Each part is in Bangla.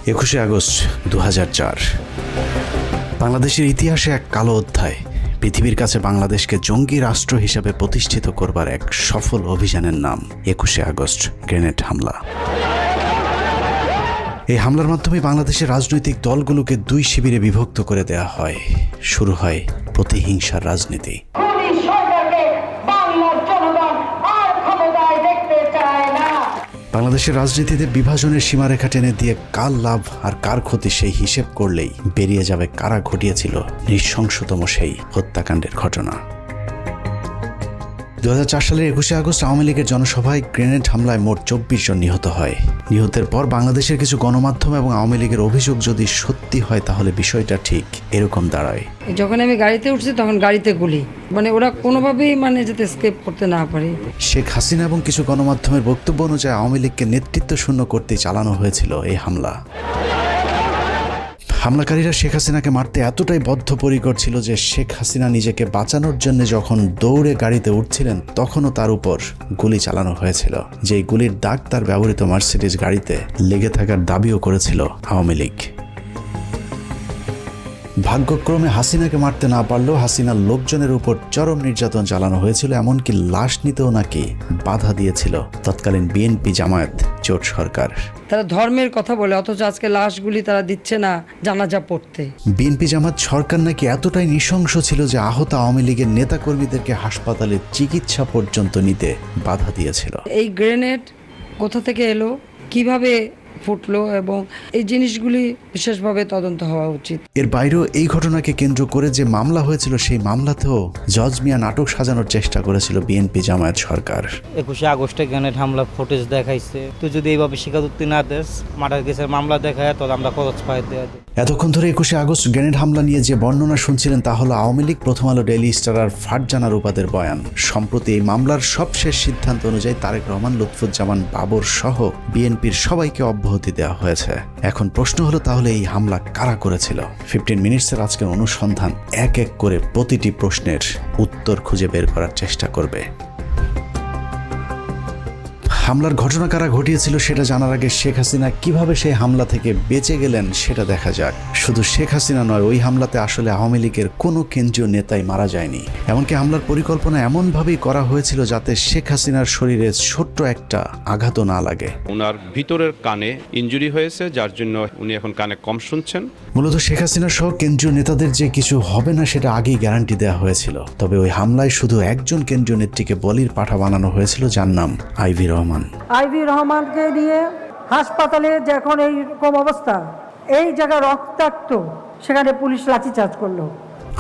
21শে আগস্ট 2004 বাংলাদেশের ইতিহাসে এক কালো অধ্যায়। পৃথিবীর কাছে বাংলাদেশকে জঙ্গি রাষ্ট্র হিসেবে প্রতিষ্ঠিত করবার এক সফল অভিযানের নাম 21শে আগস্ট গ্রেনেড হামলা। এই হামলার মাধ্যমে বাংলাদেশের রাজনৈতিক দলগুলোকে দুই শিবিরে বিভক্ত করে দেওয়া হয়। শুরু হয় প্রতিহিংসার রাজনীতি। বাংলাদেশের রাজনীতিতে বিভাজনের সীমারেখা টেনে দিয়ে কার লাভ আর কার ক্ষতি সেই হিসেব করলেই বেরিয়ে যাবে কারা ঘটিয়েছিল নৃশংসতম সেই হত্যাকাণ্ডের ঘটনা। 2004 সালের 21শে আগস্ট আওয়ামী লীগের জনসভায় গ্রেনেড হামলায় মোট 24 জন নিহত হয়। নিহতের পর বাংলাদেশের কিছু গণমাধ্যম এবং আওয়ামী লীগের অভিযোগ যদি সত্যি হয় তাহলে বিষয়টা ঠিক এরকম দাঁড়ায়। যখন আমি গাড়িতে উঠছি তখন গাড়িতে গুলি, ওরা কোনোভাবেই যাতে এসকেপ করতে না পারে। শেখ হাসিনা এবং কিছু গণমাধ্যমের বক্তব্য অনুযায়ী আওয়ামী লীগকে নেতৃত্ব শূন্য করতে চালানো হয়েছিল এই হামলা। হামলাকারীরা শেখ হাসিনাকে মারতে এতটাই বদ্ধপরিকর ছিল যে শেখ হাসিনা নিজেকে বাঁচানোর জন্য যখন দৌড়ে গাড়িতে উঠছিলেন তখনও তার উপর গুলি চালানো হয়েছিল, যেই গুলির দাগ তার ব্যবহৃত মার্সিডিজ গাড়িতে লেগে থাকার দাবিও করেছিল আওয়ামী লীগ। ভাগ্যক্রমে হাসিনাকে মারতে না পারলেও হাসিনার লোকজনের উপর চরম নির্যাতন চালানো হয়েছিল, এমনকি লাশ নিতেও নাকি বাধা দিয়েছিল তৎকালীন বিএনপি জামায়াত জোট সরকার। তারা ধর্মের কথা বলে অথচ আজকে লাশগুলি তারা দিচ্ছে না জানাজা পড়তে। বিএনপি জামায়াত সরকার নাকি এতটাই নৃশংস ছিল যে আহত আওয়ামী লীগের নেতাকর্মীদেরকে হাসপাতালে চিকিৎসা পর্যন্ত নিতে বাধা দিয়েছিল। এই গ্রেনেড কোথা থেকে এলো, কিভাবে ফুটলো, এবং এই জিনিসগুলি বিশেষভাবে তদন্ত হওয়া উচিত। এর বাইরেও এই ঘটনাকে কেন্দ্র করে যে মামলা হয়েছিল সেই মামলাতেও জজ মিয়া নাটক সাজানোর চেষ্টা করেছিল বিএনপি জামায়াত সরকার। 21শে আগস্টে গ্রেনেড হামলা ফুটেজ দেখাইছে, তুই যদি এইভাবে স্বীকারোক্তি না দেস, মার্ডার কেসের মামলা দেখায় তাহলে আমরা খরচ পাই দেওয়া। এতক্ষণ ধরে 21শে আগস্ট গ্রেনেড হামলা নিয়ে যে বর্ণনা শুনছিলেন তা হলো আওয়ামী লীগ, প্রথম আলো, ডেইলি স্টার আর ফারজানা রূপাদের বয়ান। সম্প্রতি এই মামলার সবশেষ সিদ্ধান্ত অনুযায়ী তারেক রহমান, লুৎফুজ্জামান বাবর সহ বিএনপির সবাইকে অব্যাহতি দেওয়া হয়েছে। এখন প্রশ্ন হলো তাহলে এই হামলা কারা করেছিল? 15 মিনিটসের আজকের অনুসন্ধান এক এক করে প্রতিটি প্রশ্নের উত্তর খুঁজে বের করার চেষ্টা করবে। হামলার ঘটনা কারা ঘটিয়েছিল সেটা জানার আগে শেখ হাসিনা কিভাবে সেই হামলা থেকে বেঁচে গেলেন সেটা দেখা যাক। শুধু শেখ হাসিনা নয়, ওই হামলাতে আসলে আওয়ামী লীগের কোনো কেন্দ্রীয় নেতাই মারা যায়নি। এমনকি হামলার পরিকল্পনা এমনভাবেই করা হয়েছিল যাতে শেখ হাসিনার শরীরে ছোট্ট একটা আঘাতও না লাগে। ওনার ভিতরের কানে ইনজুরি হয়েছে, যার জন্য উনি এখন কানে কম শুনছেন। মূলত শেখ হাসিনা সহ কেন্দ্রীয় নেতাদের যে কিছু হবে না সেটা আগেই গ্যারান্টি দেওয়া হয়েছিল। তবে ওই হামলায় শুধু একজন কেন্দ্রীয় নেত্রীকে বলির পাঠা বানানো হয়েছিল, যার নাম আইভি রহমান। আইভি রহমানকে নিয়ে হাসপাতালে যখন এইরকম অবস্থা, এই জায়গা রক্তাক্ত, সেখানে পুলিশ লাঠিচার্জ করলো।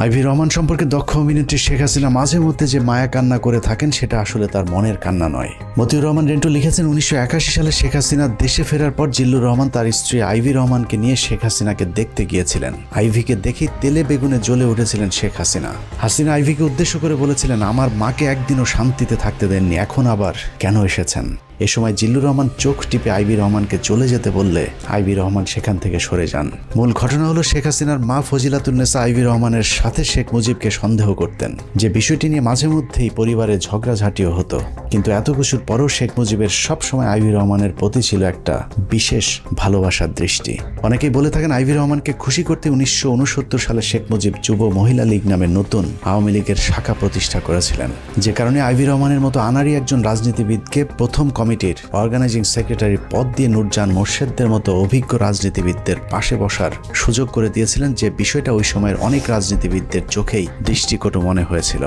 আইভি রহমান সম্পর্কে দক্ষ অভিনেত্রী শেখ হাসিনা মাঝে মধ্যে যে মায়া কান্না করে থাকেন সেটা আসলে তার মনের কান্না নয়। মতিউর রহমান রেন্টু লিখেছেন, 1981 সালে শেখ হাসিনা দেশে ফেরার পর জিল্লুর রহমান তার স্ত্রী আইভি রহমানকে নিয়ে শেখ হাসিনাকে দেখতে গিয়েছিলেন। আইভিকে দেখেই তেলে বেগুনে জ্বলে উঠেছিলেন শেখ হাসিনা। হাসিনা আইভিকে উদ্দেশ্য করে বলেছিলেন, আমার মাকে একদিনও শান্তিতে থাকতে দেননি, এখন আবার কেন এসেছেন? এ সময় জিল্লুর রহমান চোখ টিপে আইভি রহমানকে চলে যেতে বললে আইভি রহমান সেখান থেকে সরে যান। মূল ঘটনা হলো শেখ হাসিনার মা ফজিলাতুন্নেসা আইভি রহমানের সাথে শেখ মুজিবকে সন্দেহ করতেন, যে বিষয়টি নিয়ে মাঝে মধ্যেই পরিবারে ঝগড়াঝাটিও হতো। কিন্তু এত কিছুর পরও শেখ মুজিবের সবসময় আইভি রহমানের প্রতি ছিল একটা বিশেষ ভালোবাসার দৃষ্টি। অনেকেই বলে থাকেন আইভি রহমানকে খুশি করতে 1969 সালে শেখ মুজিব যুব মহিলা লীগ নামে নতুন আওয়ামী লীগের শাখা প্রতিষ্ঠা করেছিলেন, যে কারণে আইভি রহমানের মতো আনাড়ি একজন রাজনীতিবিদকে প্রথম কমিটির অর্গানাইজিং সেক্রেটারি পদ দিয়ে নূরজাহান মোর্শেদদের মতো অভিজ্ঞ রাজনীতিবিদদের পাশে বসার সুযোগ করে দিয়েছিলেন, যে বিষয়টা ওই সময়ের অনেক রাজনীতিবিদদের চোখেই দৃষ্টিকটু মনে হয়েছিল।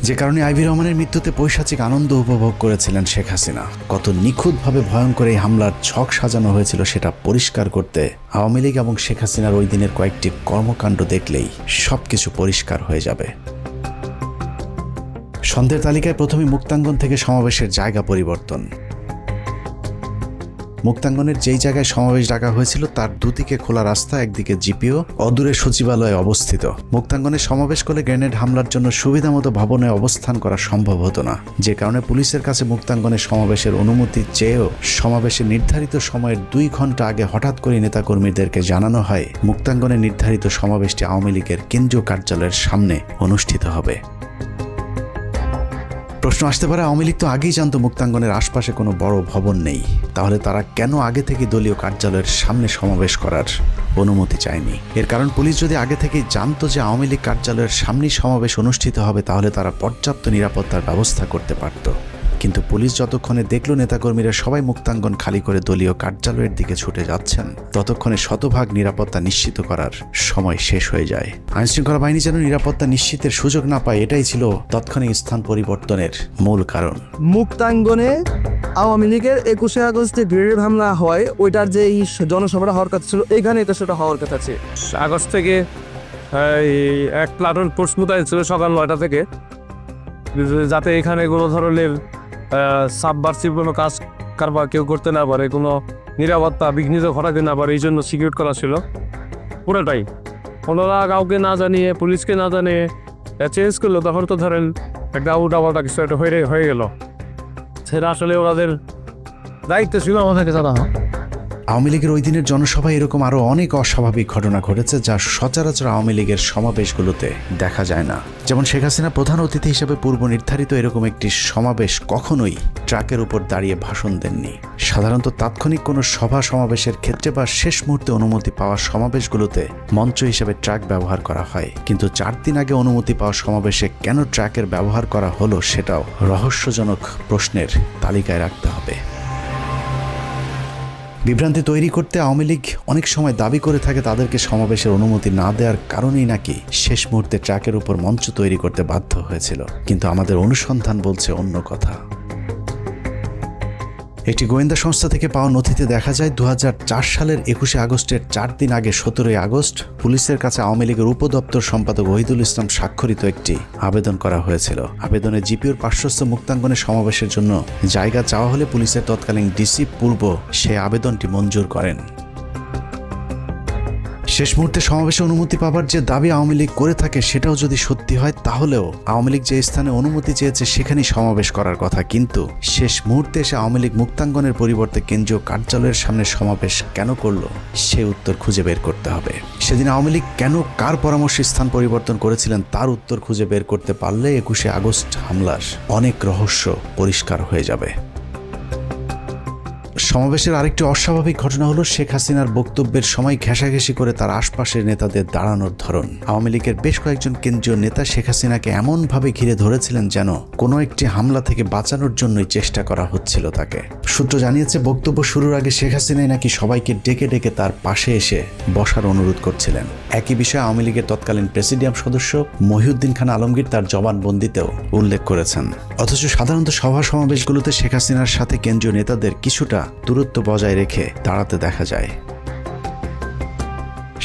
যে কারণে আইভি রহমানের মৃত্যুতে পৈশাচিক আনন্দ উপভোগ করেছিলেন শেখ হাসিনা। কত নিখুঁতভাবে ভয়ঙ্কর এই হামলার ছক সাজানো হয়েছিল সেটা পরিষ্কার করতে আওয়ামী লীগ এবং শেখ হাসিনার ওই দিনের কয়েকটি কর্মকাণ্ড দেখলেই সবকিছু পরিষ্কার হয়ে যাবে। সন্ধ্যের তালিকায় প্রথমে মুক্তাঙ্গন থেকে সমাবেশের জায়গা পরিবর্তন। মুক্তাঙ্গনের যেই জায়গায় সমাবেশ ডাকা হয়েছিল তার দুদিকে খোলা রাস্তা, একদিকে জিপিও, অদূরে সচিবালয় অবস্থিত। মুক্তাঙ্গনে সমাবেশ করলে গ্রেনেড হামলার জন্য সুবিধামতো ভবনে অবস্থান করা সম্ভব হতো না, যে কারণে পুলিশের কাছে মুক্তাঙ্গনে সমাবেশের অনুমতি চেয়েও সমাবেশের নির্ধারিত সময়ের 2 ঘন্টা আগে হঠাৎ করে নেতাকর্মীদেরকে জানানো হয় মুক্তাঙ্গনে নির্ধারিত সমাবেশটি আওয়ামী লীগের কেন্দ্রীয় কার্যালয়ের সামনে অনুষ্ঠিত হবে। প্রশ্ন আসতে পারে, আওয়ামী লীগ তো আগেই জানতো মুক্তাঙ্গনের আশপাশে কোনো বড় ভবন নেই, তাহলে তারা কেন আগে থেকে দলীয় কার্যালয়ের সামনে সমাবেশ করার অনুমতি চায়নি? এর কারণ পুলিশ যদি আগে থেকেই জানতো যে আওয়ামী লীগ কার্যালয়ের সামনেই সমাবেশ অনুষ্ঠিত হবে, তাহলে তারা পর্যাপ্ত নিরাপত্তার ব্যবস্থা করতে পারত। কিন্তু পুলিশ যতক্ষণে দেখল নেতাকর্মীরা সবাই মুক্তাঙ্গন খালি করে দলীয় কার্যালয়ের দিকে ছুটে যাচ্ছেন, ততক্ষণে শতভাগ নিরাপত্তা নিশ্চিত করার সময় শেষ হয়ে যায়। আইনশৃঙ্খলা বাহিনী যেন নিরাপত্তা নিশ্চিতের সুযোগ না পায়, এটাই ছিল তাৎক্ষণিক স্থান পরিবর্তনের মূল কারণ। মুক্তাঙ্গনে আওয়ামী লীগের 21শে আগস্টে গ্রেনেড হামলা হয়, ওইটার যে এই জনসভাটা হওয়ার কথা ছিল, এইখানে এটা সেটা হওয়ার কথা ছিল। আগস্ট থেকে এক প্লাটুন ফোর্স মোতায়েন ছিল সকাল 9টা থেকে, যাতে এখানে কোনো ধরনের সাবভার্সিভ কোনো কাজ কারবার কেউ করতে না পারে, কোনো নিরাপত্তা বিঘ্নিত ঘটাতে না পারে, এই জন্য সিকিউর করা ছিল পুরোটাই। ওনারা কাউকে না জানিয়ে, পুলিশকে না জানিয়ে চেঞ্জ করলো, তখন তো ধরেন একটা উল্টাপাল্টা কিছু একটা হয়ে গেল। সেটা আসলে ওনাদের দায়িত্ব ছিল আমাদেরকে জানানো। আওয়ামী লীগের ওই দিনের জনসভায় এরকম আরও অনেক অস্বাভাবিক ঘটনা ঘটেছে, যা সচরাচর আওয়ামী লীগের সমাবেশগুলোতে দেখা যায় না। যেমন শেখ হাসিনা প্রধান অতিথি হিসেবে পূর্ব নির্ধারিত এরকম একটি সমাবেশ কখনোই ট্রাকের উপর দাঁড়িয়ে ভাষণ দেননি। সাধারণত তাৎক্ষণিক কোনো সভা সমাবেশের ক্ষেত্রে বা শেষ মুহূর্তে অনুমতি পাওয়া সমাবেশগুলোতে মঞ্চ হিসেবে ট্রাক ব্যবহার করা হয়, কিন্তু 4 দিন আগে অনুমতি পাওয়া সমাবেশে কেন ট্রাকের ব্যবহার করা হলো সেটাও রহস্যজনক প্রশ্নের তালিকায় রাখতে হবে। বিভ্রান্তি তৈরি করতে আওয়ামী লীগ অনেক সময় দাবি করে থাকে তাদেরকে সমাবেশের অনুমতি না দেওয়ার কারণেই নাকি শেষ মুহূর্তে ট্রাকের উপর মঞ্চ তৈরি করতে বাধ্য হয়েছিল, কিন্তু আমাদের অনুসন্ধান বলছে অন্য কথা। একটি গোয়েন্দা সংস্থা থেকে পাওয়া নথিতে দেখা যায় 2004 সালের 21শে আগস্টের 4 দিন আগে 17ই আগস্ট পুলিশের কাছে আওয়ামী লীগের উপদপ্তর সম্পাদক ওহিদুল ইসলাম স্বাক্ষরিত একটি আবেদন করা হয়েছিল। আবেদনে জিপিওর পার্শ্বস্থ মুক্তাঙ্গনের সমাবেশের জন্য জায়গা চাওয়া হলে পুলিশের তৎকালীন ডিসি পূর্ব সেই আবেদনটি মঞ্জুর করেন। শেষ মুহূর্তে সমাবেশে অনুমতি পাবার যে দাবি আওয়ামী লীগ করে থাকে, সেটাও যদি সত্যি হয়, তাহলেও আওয়ামী লীগ যে স্থানে অনুমতি চেয়েছে সেখানেই সমাবেশ করার কথা, কিন্তু শেষ মুহূর্তে এসে আওয়ামী লীগ মুক্তাঙ্গনের পরিবর্তে কেন্দ্রীয় কার্যালয়ের সামনে সমাবেশ কেন করলো, সে উত্তর খুঁজে বের করতে হবে। সেদিন আওয়ামী লীগ কেন কার পরামর্শে স্থান পরিবর্তন করেছিলেন তার উত্তর খুঁজে বের করতে পারলে 21শে আগস্ট হামলার অনেক রহস্য পরিষ্কার হয়ে যাবে। সমাবেশের আরেকটি অস্বাভাবিক ঘটনা হলো শেখ হাসিনার বক্তব্যের সময় ঘেঁষাঘেঁষি করে তার আশপাশের নেতাদের দাঁড়ানোর ধরন। আওয়ামী লীগের বেশ কয়েকজন কেন্দ্রীয় নেতা শেখ হাসিনাকে এমনভাবে ঘিরে ধরেছিলেন যেন কোনো একটি হামলা থেকে বাঁচানোর জন্যই চেষ্টা করা হচ্ছিল তাকে। সূত্র জানিয়েছে বক্তব্য শুরুর আগে শেখ হাসিনাই নাকি সবাইকে ডেকে ডেকে তার পাশে এসে বসার অনুরোধ করছিলেন। একই বিষয়ে আওয়ামী লীগের তৎকালীন প্রেসিডিয়াম সদস্য মহিউদ্দিন খান আলমগীর তার জবানবন্দিতেও উল্লেখ করেছেন। অথচ সাধারণত সভা সমাবেশগুলোতে শেখ হাসিনার সাথে কেন্দ্রীয় নেতাদের কিছুটা দূরত্ব বজায় রেখে দাঁড়াতে দেখা যায়।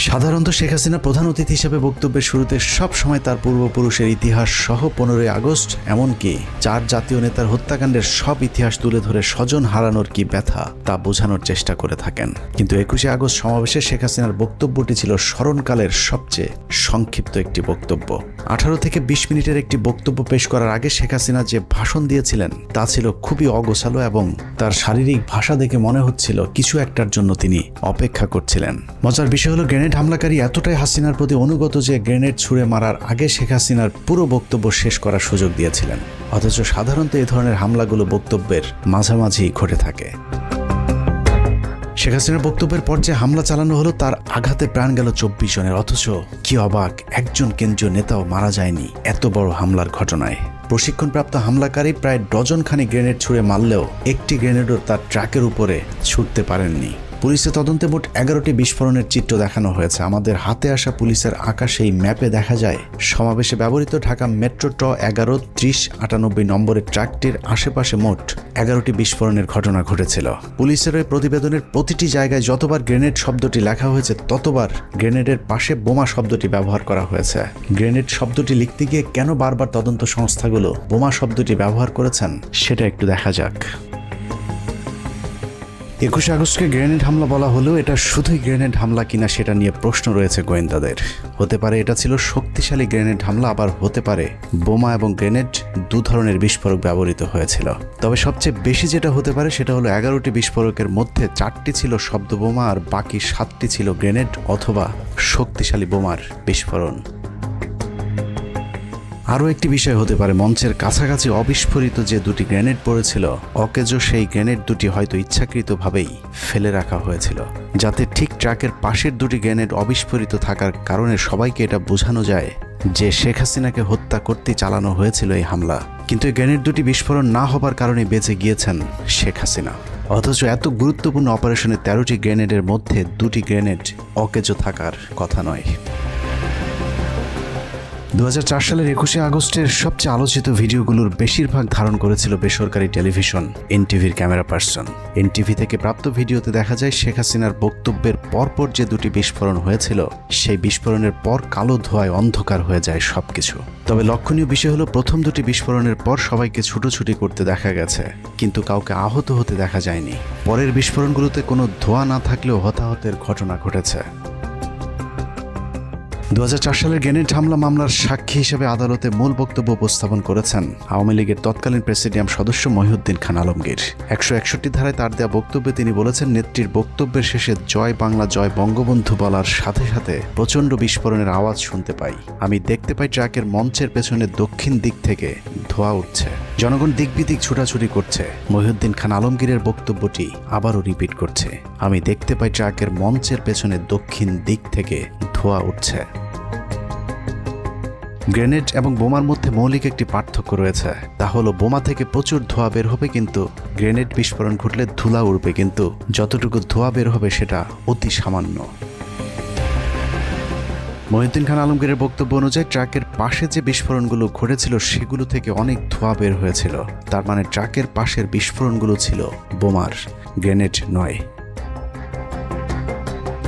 সাধারণত শেখ হাসিনা প্রধান অতিথি হিসেবে বক্তব্যের শুরুতে সব সময় তার পূর্বপুরুষের ইতিহাস সহ 15ই আগস্ট এমনকি 4 জাতীয় নেতার হত্যাকাণ্ডের সব ইতিহাস তুলে ধরে স্বজন হারানোর কি ব্যথা তা বোঝানোর চেষ্টা করে থাকেন। কিন্তু 21শে আগস্ট সমাবেশে শেখ হাসিনার বক্তব্যটি ছিল স্মরণকালের সবচেয়ে সংক্ষিপ্ত একটি বক্তব্য। 18 থেকে 20 মিনিটের একটি বক্তব্য পেশ করার আগে শেখ হাসিনা যে ভাষণ দিয়েছিলেন তা ছিল খুবই অগোছালো এবং তার শারীরিক ভাষা দেখে মনে হচ্ছিল কিছু একটার জন্য তিনি অপেক্ষা করছিলেন। মজার বিষয় হলো গ্রেনেড হামলাকারী এতটাই হাসিনার প্রতি অনুগত যে গ্রেনেড ছুঁড়ে মারার আগে শেখ হাসিনার পুরো বক্তব্য শেষ করার সুযোগ দিয়েছিলেন। অথচ সাধারণত এই ধরনের হামলাগুলো বক্তব্যের মাঝামাঝি ঘটে থাকে। শেখ হাসিনার বক্তব্যের পর যে হামলা চালানো হলো তার আঘাতে প্রাণ গেল 24 জনের, অথচ কি অবাক, একজন কেন্দ্রীয় নেতাও মারা যায়নি এত বড় হামলার ঘটনায়। প্রশিক্ষণপ্রাপ্ত হামলাকারী প্রায় ডজনখানি গ্রেনেড ছুঁড়ে মারলেও একটি গ্রেনেডও তার ট্রাকের উপরে ছুটতে পারেননি। পুলিশের তদন্তে মোট 11টি বিস্ফোরণের চিত্র দেখানো হয়েছে। আমাদের হাতে আসা পুলিশের আঁকা সেই ম্যাপে দেখা যায় সমাবেশে ব্যবহৃত ঢাকা মেট্রো ট 11-30-98 নম্বরের ট্রাকটির আশেপাশে মোট 11টি বিস্ফোরণের ঘটনা ঘটেছিল। পুলিশের ওই প্রতিবেদনের প্রতিটি জায়গায় যতবার গ্রেনেড শব্দটি লেখা হয়েছে ততবার গ্রেনেডের পাশে বোমা শব্দটি ব্যবহার করা হয়েছে। গ্রেনেড শব্দটি লিখতে গিয়ে কেন বারবার তদন্ত সংস্থাগুলো বোমা শব্দটি ব্যবহার করেছেন সেটা একটু দেখা যাক। 21শে আগস্টকে গ্রেনেড হামলা বলা হলেও এটা শুধুই গ্রেনেড হামলা কিনা সেটা নিয়ে প্রশ্ন রয়েছে গোয়েন্দাদের। হতে পারে এটা ছিল শক্তিশালী গ্রেনেড হামলা, আবার হতে পারে বোমা এবং গ্রেনেড 2 ধরনের বিস্ফোরক ব্যবহৃত হয়েছিল। তবে সবচেয়ে বেশি যেটা হতে পারে সেটা হলো 11টি বিস্ফোরকের মধ্যে 4টি ছিল শব্দ বোমা আর বাকি 7টি ছিল গ্রেনেড অথবা শক্তিশালী বোমার বিস্ফোরণ। আরও একটি বিষয় হতে পারে, মঞ্চের কাছাকাছি অবিস্ফোরিত যে দুটি গ্রেনেড পড়েছিল, অকেজো সেই গ্রেনেড দুটি হয়তো ইচ্ছাকৃতভাবেই ফেলে রাখা হয়েছিল, যাতে ঠিক ট্রাকের পাশের দুটি গ্রেনেড অবিস্ফোরিত থাকার কারণে সবাইকে এটা বোঝানো যায় যে শেখ হাসিনাকে হত্যা করতে চালানো হয়েছিল এই হামলা। কিন্তু এই গ্রেনেড দুটি বিস্ফোরণ না হবার কারণে বেঁচে গিয়েছেন শেখ হাসিনা। অথচ এত গুরুত্বপূর্ণ অপারেশনে 13টি গ্রেনেডের মধ্যে 2টি গ্রেনেড অকেজো থাকার কথা নয়। 2004 সালের 21শে আগস্টের সবচেয়ে আলোচিত ভিডিওগুলোর বেশিরভাগ ধারণ করেছিল বেসরকারি টেলিভিশন এনটিভির ক্যামেরা পার্সন। এনটিভি থেকে প্রাপ্ত ভিডিওতে দেখা যায় শেখ হাসিনার বক্তব্যের পরপর যে দুটি বিস্ফোরণ হয়েছিল, সেই বিস্ফোরণের পর কালো ধোঁয়ায় অন্ধকার হয়ে যায় সবকিছু। তবে লক্ষণীয় বিষয় হলো, প্রথম দুটি বিস্ফোরণের পর সবাইকে ছুটোছুটি করতে দেখা গেছে, কিন্তু কাউকে আহত হতে দেখা যায়নি। পরের বিস্ফোরণগুলোতে কোনো ধোঁয়া না থাকলেও হতাহতের ঘটনা ঘটেছে। 2004 সালের গ্রেনেড হামলা মামলার সাক্ষী হিসেবে আদালতে মূল বক্তব্য উপস্থাপন করেছেন আওয়ামী লীগের তৎকালীন প্রেসিডিয়াম সদস্য মহিউদ্দিন খান আলমগীর। 161 ধারায় তার দেওয়া বক্তব্যে তিনি বলেছেন, নেত্রীর বক্তব্যের শেষে জয় বাংলা জয় বঙ্গবন্ধু বলার সাথে সাথে প্রচণ্ড বিস্ফোরণের আওয়াজ শুনতে পাই। আমি দেখতে পাই ট্রাকের মঞ্চের পেছনে দক্ষিণ দিক থেকে ধোঁয়া উঠছে, জনগণ দিক বিদিক ছুটাছুটি করছে। মহিউদ্দিন খান আলমগীরের বক্তব্যটি আবারও রিপিট করছে, আমি দেখতে পাই ট্রাকের মঞ্চের পেছনে দক্ষিণ দিক থেকে ধোঁয়া উঠছে। গ্রেনেড এবং বোমার মধ্যে মৌলিক একটি পার্থক্য রয়েছে, তা হলো বোমা থেকে প্রচুর ধোঁয়া বের হবে, কিন্তু গ্রেনেড বিস্ফোরণ ঘটলে ধুলা উড়বে, কিন্তু যতটুকু ধোঁয়া বের হবে সেটা অতি সামান্য। মহিউদ্দিন খান আলমগীরের বক্তব্য অনুযায়ী ট্রাকের পাশে যে বিস্ফোরণগুলো ঘটেছিল সেগুলো থেকে অনেক ধোঁয়া বের হয়েছিল। তার মানে ট্রাকের পাশের বিস্ফোরণগুলো ছিল বোমার, গ্রেনেড নয়।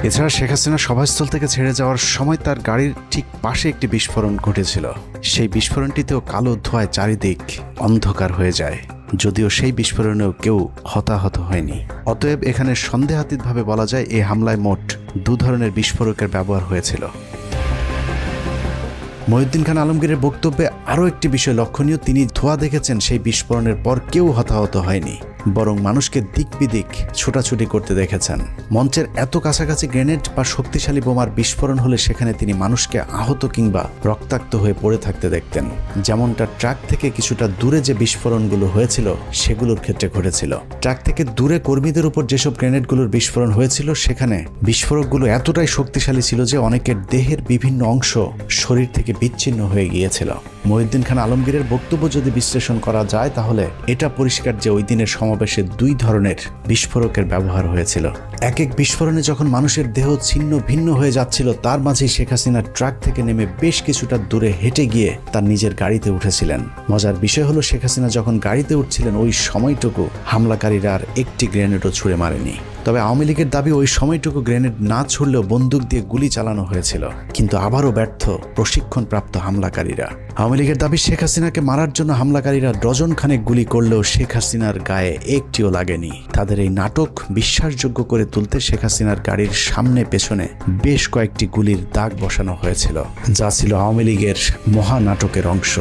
এছাড়া শেখ হাসিনা সভাস্থল থেকে ছেড়ে যাওয়ার সময় তার গাড়ির ঠিক পাশে একটি বিস্ফোরণ ঘটেছিল। সেই বিস্ফোরণটিতেও কালো ধোঁয়ায় চারিদিক অন্ধকার হয়ে যায়, যদিও সেই বিস্ফোরণেও কেউ হতাহত হয়নি। অতএব এখানে সন্দেহাতীতভাবে বলা যায় এই হামলায় মোট 2 ধরনের বিস্ফোরকের ব্যবহার হয়েছিল। মহিউদ্দিন খান আলমগীরের বক্তব্যে আরও একটি বিষয় লক্ষণীয়, তিনি ধোঁয়া দেখেছেন সেই বিস্ফোরণের পর কেউ হতাহত হয়নি, বরং মানুষকে দিক বিদিক ছোটাছুটি করতে দেখেছেন। মঞ্চের এত কাছাকাছি গ্রেনেড বা শক্তিশালী বোমার বিস্ফোরণ হলে সেখানে তিনি মানুষকে আহত কিংবা রক্তাক্ত হয়ে পড়ে থাকতে দেখতেন, যেমনটা ট্রাক থেকে কিছুটা দূরে যে বিস্ফোরণগুলো হয়েছিল সেগুলোর ক্ষেত্রে ঘটেছিল। ট্রাক থেকে দূরে কর্মীদের উপর যেসব গ্রেনেডগুলোর বিস্ফোরণ হয়েছিল, সেখানে বিস্ফোরকগুলো এতটাই শক্তিশালী ছিল যে অনেকের দেহের বিভিন্ন অংশ শরীর থেকে বিচ্ছিন্ন হয়ে গিয়েছিল। মহিউদ্দিন খান আলমগীরের বক্তব্য যদি বিশ্লেষণ করা যায়, তাহলে এটা পরিষ্কার যে ওই দিনের সমাবেশে 2 ধরনের বিস্ফোরকের ব্যবহার হয়েছিল। এক এক বিস্ফোরণে যখন মানুষের দেহ ছিন্ন ভিন্ন হয়ে যাচ্ছিল, তার মাঝেই শেখ হাসিনা ট্রাক থেকে নেমে বেশ কিছুটা দূরে হেঁটে গিয়ে তার নিজের গাড়িতে উঠেছিলেন। মজার বিষয় হলো, শেখ হাসিনা যখন গাড়িতে উঠছিলেন ওই সময়টুকু হামলাকারীরা আর একটি গ্রেনেডও ছুঁড়ে মারেনি। তবে আওয়ামী লীগের দাবি ওই সময়টুকু গ্রেনেড না ছুড়লেও বন্দুক দিয়ে গুলি চালানো হয়েছিল, কিন্তু আবারও ব্যর্থ প্রশিক্ষণপ্রাপ্ত হামলাকারীরা। আওয়ামী লীগের দাবি, শেখ হাসিনাকে মারার জন্য হামলাকারীরা ডজন খানেক গুলি করলেও শেখ হাসিনার গায়ে একটিও লাগেনি। তাদের এই নাটক বিশ্বাসযোগ্য করে তুলতে শেখ হাসিনার গাড়ির সামনে পেছনে বেশ কয়েকটি গুলির দাগ বসানো হয়েছিল, যা ছিল আওয়ামী লীগের মহানাটকের অংশ।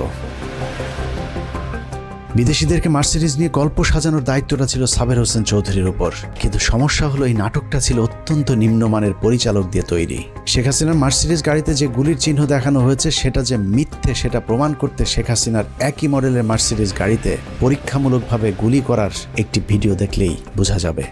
বিদেশিদেরকে মার্সিডিজ নিয়ে গল্প সাজানোর দায়িত্বটা ছিল সাবের হোসেন চৌধুরীর উপর, কিন্তু সমস্যা হলো এই নাটকটা ছিল অত্যন্ত নিম্নমানের পরিচালক দিয়ে তৈরি। শেখ হাসিনার মার্সিডিজ গাড়িতে যে গুলির চিহ্ন দেখানো হয়েছে সেটা যে মিথ্যে, সেটা প্রমাণ করতে শেখ হাসিনার একই মডেলের মার্সিডিজ গাড়িতে পরীক্ষামূলকভাবে গুলি করার একটি ভিডিও দেখলেই বোঝা যাবে।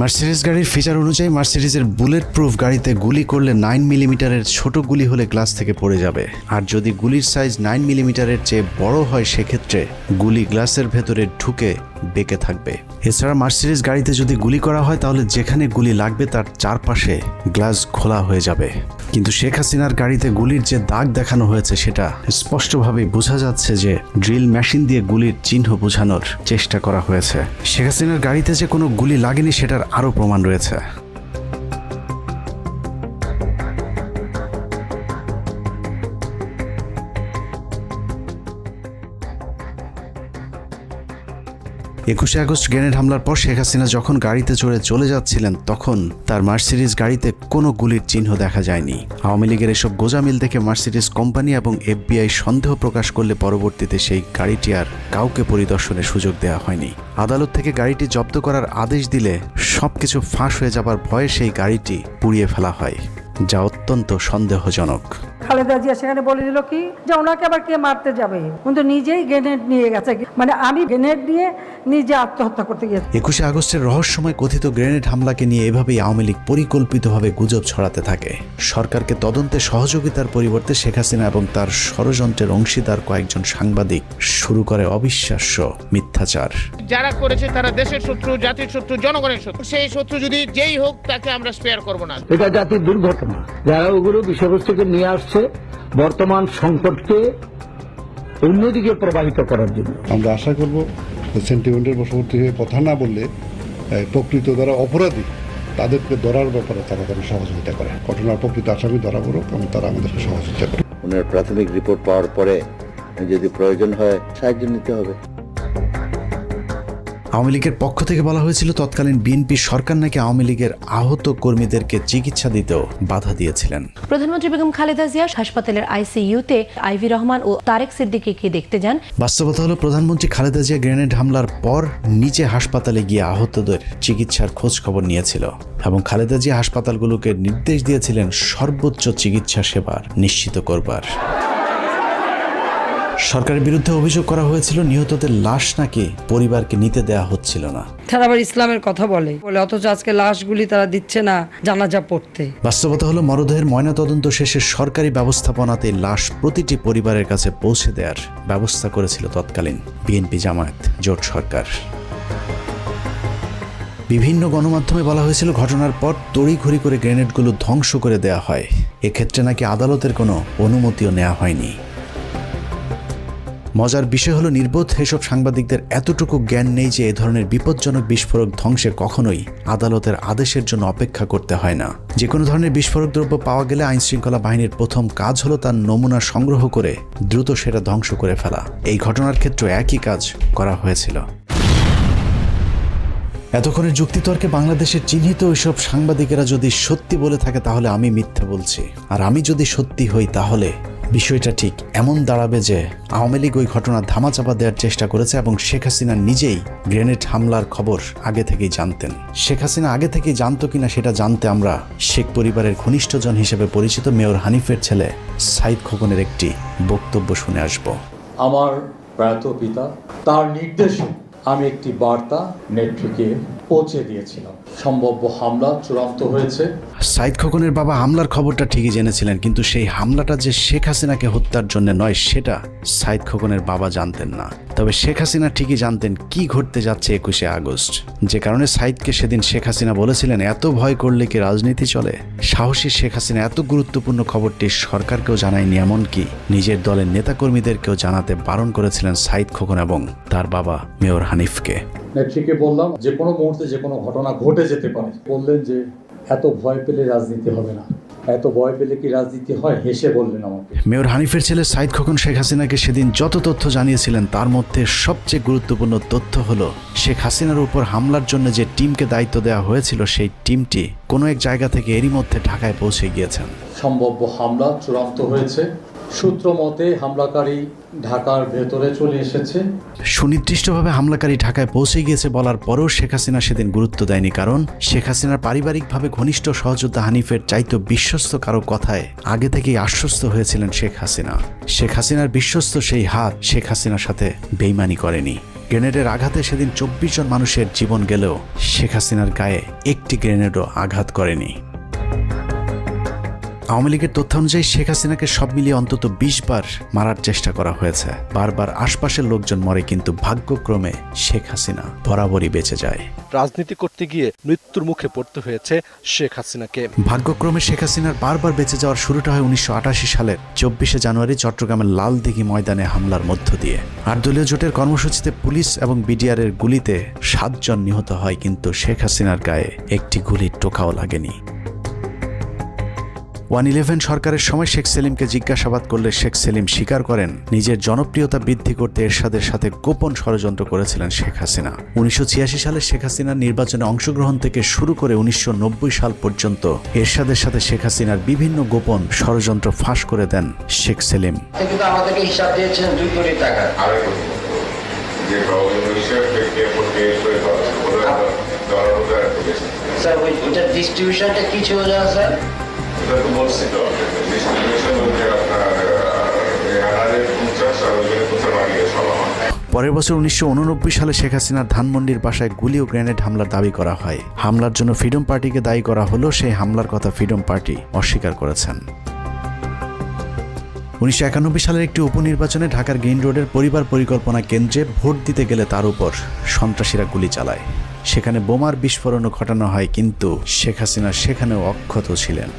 মার্সিডিজ গাড়ির ফিচার অনুযায়ী মার্সিডিজের বুলেট প্রুফ গাড়িতে গুলি করলে 9 মিলিমিটারের ছোট গুলি হলে গ্লাস থেকে পড়ে যাবে, আর যদি গুলির সাইজ 9 মিলিমিটারের চেয়ে বড় হয় সেক্ষেত্রে গুলি গ্লাসের ভেতরে ঢুকে বেঁকে থাকবে। এছাড়া মার্সিডিজ গাড়িতে যদি গুলি করা হয় তাহলে যেখানে গুলি লাগবে তার চারপাশে গ্লাস খোলা হয়ে যাবে। কিন্তু শেখ হাসিনার গাড়িতে গুলির যে দাগ দেখানো হয়েছে সেটা স্পষ্টভাবেই বোঝা যাচ্ছে যে ড্রিল মেশিন দিয়ে গুলির চিহ্ন বোঝানোর চেষ্টা করা হয়েছে। শেখ হাসিনার গাড়িতে যে কোনো গুলি লাগেনি সেটার আরও প্রমাণ রয়েছে। 21শে আগস্ট গ্রেনেড হামলার পর শেখ হাসিনা যখন গাড়িতে চড়ে চলে যাচ্ছিলেন তখন তার মার্সিডিজ গাড়িতে কোনো গুলির চিহ্ন দেখা যায়নি। আওয়ামী লীগের এসব গোজামিল দেখে মার্সিডিজ কোম্পানি এবং FBI সন্দেহ প্রকাশ করলে পরবর্তীতে সেই গাড়িটি আর কাউকে পরিদর্শনের সুযোগ দেওয়া হয়নি। আদালত থেকে গাড়িটি জব্দ করার আদেশ দিলে সবকিছু ফাঁস হয়ে যাবার ভয়ে সেই গাড়িটি পুড়িয়ে ফেলা হয়, যা অত্যন্ত সন্দেহজনক। খালেদা জিয়া সেখানে বলে দিল কি যে ওনাকে আবার কে মারতে যাবে, কিন্তু নিজেই গ্রেনেড নিয়ে গেছে, মানে আমি গ্রেনেড নিয়ে নিজে আত্মহত্যা করতে গিয়েছি। 21শে আগস্টের রহস্যময় কথিত গ্রেনেড হামলাকে নিয়ে এভাবেই আওয়ামী লীগ পরিকল্পিতভাবে গুজব ছড়াতে থাকে। সরকারকে তদন্তে সহযোগিতার পরিবর্তে শেখ হাসিনা এবং তার ষড়যন্ত্রের অংশীদার কয়েকজন সাংবাদিক শুরু করে অবিশ্বাস্য মিথ্যাচার। যারা করেছে তারা দেশের শত্রু, জাতির শত্রু, জনগণের শত্রু। সেই শত্রু যদি যেই হোক তাকে আমরা স্পেয়ার করব না। এটা জাতির দুর্ঘটনা। যারা ওগুলো বিষয়বস্তুকে নিয়ে আসছে বর্তমান সংকটকে অন্যদিকে প্রবাহিত করার জন্য, আমরা আশা করব সেন্টিমেন্টের বশবর্তী হয়ে কথা না বললে প্রকৃত যারা অপরাধী তাদেরকে ধরার ব্যাপারে তারা যেন সহযোগিতা করে। ঘটনার প্রকৃত আসামি ধরা পড়ুক এবং তারা আমাদেরকে সহযোগিতা করে। ওনার প্রাথমিক রিপোর্ট পাওয়ার পরে যদি প্রয়োজন হয় সাহায্য নিতে হবে। আওয়ামী লীগের পক্ষ থেকে বলা হয়েছিল তৎকালীন বিএনপি সরকার নাকি আওয়ামী লীগের আহত কর্মীদেরকে চিকিৎসা দিতেও বাধা দিয়েছিলেন। প্রধানমন্ত্রী বেগম খালেদা জিয়া হাসপাতালের ICUতে আইভি রহমান ও তারেক সিদ্দিকীকে দেখতে যান। বাস্তবতা হলো প্রধানমন্ত্রী খালেদা জিয়া গ্রেনেড হামলার পর নিজে হাসপাতালে গিয়ে আহতদের চিকিৎসার খোঁজ খবর নিয়েছিল এবং খালেদা জিয়া হাসপাতালগুলোকে নির্দেশ দিয়েছিলেন সর্বোচ্চ চিকিৎসা সেবা নিশ্চিত করবার। সরকারের বিরুদ্ধে অভিযোগ করা হয়েছিল নিহতদের লাশ নাকি পরিবারকে নিতে দেয়া হচ্ছিল না। তারা আবার ইসলামের কথা বলে অথচ আজকে লাশগুলি তারা দিচ্ছে না জানাজা পড়তে। বাস্তবতা হলো মরদেহের ময়নাতদন্ত শেষে সরকারি ব্যবস্থাপনাতে লাশ প্রতিটি পরিবারের কাছে পৌঁছে দেওয়ার ব্যবস্থা করেছিল তৎকালীন বিএনপি জামায়াত জোট সরকার। বিভিন্ন গণমাধ্যমে বলা হয়েছিল ঘটনার পর তড়িঘড়ি করে গ্রেনেডগুলো ধ্বংস করে দেয়া হয়। এক্ষেত্রে নাকি আদালতের কোনো অনুমতিও নেওয়া হয়নি। মজার বিষয় হলো নির্বোধ এসব সাংবাদিকদের এতটুকু জ্ঞান নেই যে এ ধরনের বিপজ্জনক বিস্ফোরক ধ্বংসে কখনোই আদালতের আদেশের জন্য অপেক্ষা করতে হয় না। যে কোনো ধরনের বিস্ফোরক দ্রব্য পাওয়া গেলে আইনশৃঙ্খলা বাহিনীর প্রথম কাজ হলো তার নমুনা সংগ্রহ করে দ্রুত সেটা ধ্বংস করে ফেলা। এই ঘটনার ক্ষেত্রে একই কাজ করা হয়েছিল। এতক্ষণের যুক্তিতর্কে বাংলাদেশের চিহ্নিত ওইসব সাংবাদিকেরা যদি সত্যি বলে থাকে তাহলে আমি মিথ্যা বলছি, আর আমি যদি সত্যি হই তাহলে বিষয়টা ঠিক এমন দাঁড়াবে যে আওয়ামী লীগ ওই ঘটনা ধামাচাপা দেওয়ার চেষ্টা করেছে এবং শেখ হাসিনা নিজেই গ্রেনেড হামলার খবর আগে থেকেই জানতেন। শেখ হাসিনা আগে থেকেই জানতো কিনা সেটা জানতে আমরা শেখ পরিবারের ঘনিষ্ঠজন হিসেবে পরিচিত মেয়র হানিফের ছেলে সাইদ খোকনের একটি বক্তব্য শুনে আসব। আমার প্রয়াত পিতা তার নির্দেশে আমি একটি বার্তা নেত্রীকে পৌঁছে দিয়েছিলাম। সম্ভাব্য হামলা চূড়ান্ত হয়েছে। সাইদ খোকনের বাবা হামলার খবরটা ঠিকই জেনেছিলেন, কিন্তু সেই হামলাটা যে শেখ হাসিনাকে হত্যার জন্য নয় সেটা সাইদ খোকনের বাবা জানতেন না। তবে শেখ হাসিনা ঠিকই জানতেন কি ঘটতে যাচ্ছে 21শে আগস্ট, যে কারণে সাইদকে সেদিন শেখ হাসিনা বলেছিলেন এত ভয় করলে কি রাজনীতি চলে। সাহসী শেখ হাসিনা এত গুরুত্বপূর্ণ খবরটি সরকারকেও জানায়নি, এমনকি নিজের দলের নেতাকর্মীদেরকেও জানাতে বারণ করেছিলেন সাইদ খোকন এবং তার বাবা মেয়র হানিফকে। নেত্রীকে বললাম যে কোনো মুহূর্তে যে কোনো ঘটনা ঘটে যেতে পারে। বললেন যে এত ভয় পেলে রাজনীতি হবে না। এত ভয় পেলে কি রাজনীতি হয়? হেসে বললেন আমাকে। মেয়র হানিফের ছেলে সাইদ খোকন শেখ হাসিনাকে সেদিন যত তথ্য জানিয়েছিলেন তার মধ্যে সবচেয়ে গুরুত্বপূর্ণ তথ্য হলো শেখ হাসিনার উপর হামলার জন্য যে টিমকে দায়িত্ব দেওয়া হয়েছিল সেই টিমটি কোনো এক জায়গা থেকে এরই মধ্যে ঢাকায় পৌঁছে গিয়েছেন। সম্ভাব্য হামলা চূড়ান্ত হয়েছে। সূত্র মতে হামলাকারী ঢাকার ভেতরে চলে এসেছে। সুনির্দিষ্টভাবে হামলাকারী ঢাকায় পৌঁছে গিয়েছে বলার পরেও শেখ হাসিনা সেদিন গুরুত্ব দেয়নি, কারণ শেখ হাসিনার পারিবারিকভাবে ঘনিষ্ঠ সহযোদ্ধা হানিফের চাইতে বিশ্বস্ত কারো কথায় আগে থেকেই আশ্বস্ত হয়েছিলেন শেখ হাসিনা। শেখ হাসিনার বিশ্বস্ত সেই হাত শেখ হাসিনার সাথে বেইমানি করেনি। গ্রেনেডের আঘাতে সেদিন 24 জন মানুষের জীবন গেলেও শেখ হাসিনার গায়ে একটি গ্রেনেডও আঘাত করেনি। আওয়ামী লীগের তথ্য অনুযায়ী শেখ হাসিনাকে সব মিলিয়ে অন্তত 20 বার মারার চেষ্টা করা হয়েছে। বারবার আশপাশের লোকজন মরে, কিন্তু ভাগ্যক্রমে শেখ হাসিনা বরাবরই বেঁচে যায়। রাজনীতি করতে গিয়ে মৃত্যুর মুখে পড়তে হয়েছে শেখ হাসিনাকে। ভাগ্যক্রমে শেখ হাসিনার বারবার বেঁচে যাওয়ার শুরুটা হয় 1988 সালের 24শে জানুয়ারি চট্টগ্রামের লালদিঘি ময়দানে হামলার মধ্য দিয়ে। 8 দলীয় জোটের কর্মসূচিতে পুলিশ এবং বিডিআরের গুলিতে 7 জন নিহত হয়, কিন্তু শেখ হাসিনার গায়ে একটি গুলির টোকাও লাগেনি। 111 সরকারের সময় শেখ সেলিমকে জিজ্ঞাসাবাদ করলে শেখ সেলিম স্বীকার করেন নিজের জনপ্রিয়তা বৃদ্ধি করতে এরশাদের সাথে গোপন ষড়যন্ত্র করেছিলেন শেখ হাসিনা। 1986 সালে শেখ হাসিনার নির্বাচনে অংশগ্রহণ থেকে শুরু করে 1990 সাল পর্যন্ত এরশাদের সাথে শেখ হাসিনার বিভিন্ন গোপন ষড়যন্ত্র ফাঁস করে দেন শেখ সেলিম। কিন্তু আমাদেরকে হিসাব দিয়েছেন 2 কোটি টাকা। স্যার ওইটার ডিস্ট্রিবিউশনটা কি ছিল জানা স্যার? এটা তো বলছি তো ডিস্ট্রিবিউশন হচ্ছে আপনার 50 আর ওইখানে 50 বাড়িয়ে সমান। পরের বছর 1989 সালে শেখ হাসিনার ধানমন্ডির বাসায় গুলি ও গ্রেনেড হামলার দাবি করা হয়। হামলার জন্য ফ্রিডম পার্টিকে দায়ী করা হলো, সেই হামলার কথা ফ্রিডম পার্টি অস্বীকার করেছেন। 1991 সালের একটি উপনির্বাচনে ঢাকার গ্রিন রোডের পরিবার পরিকল্পনা কেন্দ্রে ভোট দিতে গেলে তার উপর সন্ত্রাসীরা গুলি চালায়। সেখানে বোমার বিস্ফোরণও ঘটানো হয়, কিন্তু শেখ হাসিনা সেখানেও অক্ষত ছিলেন।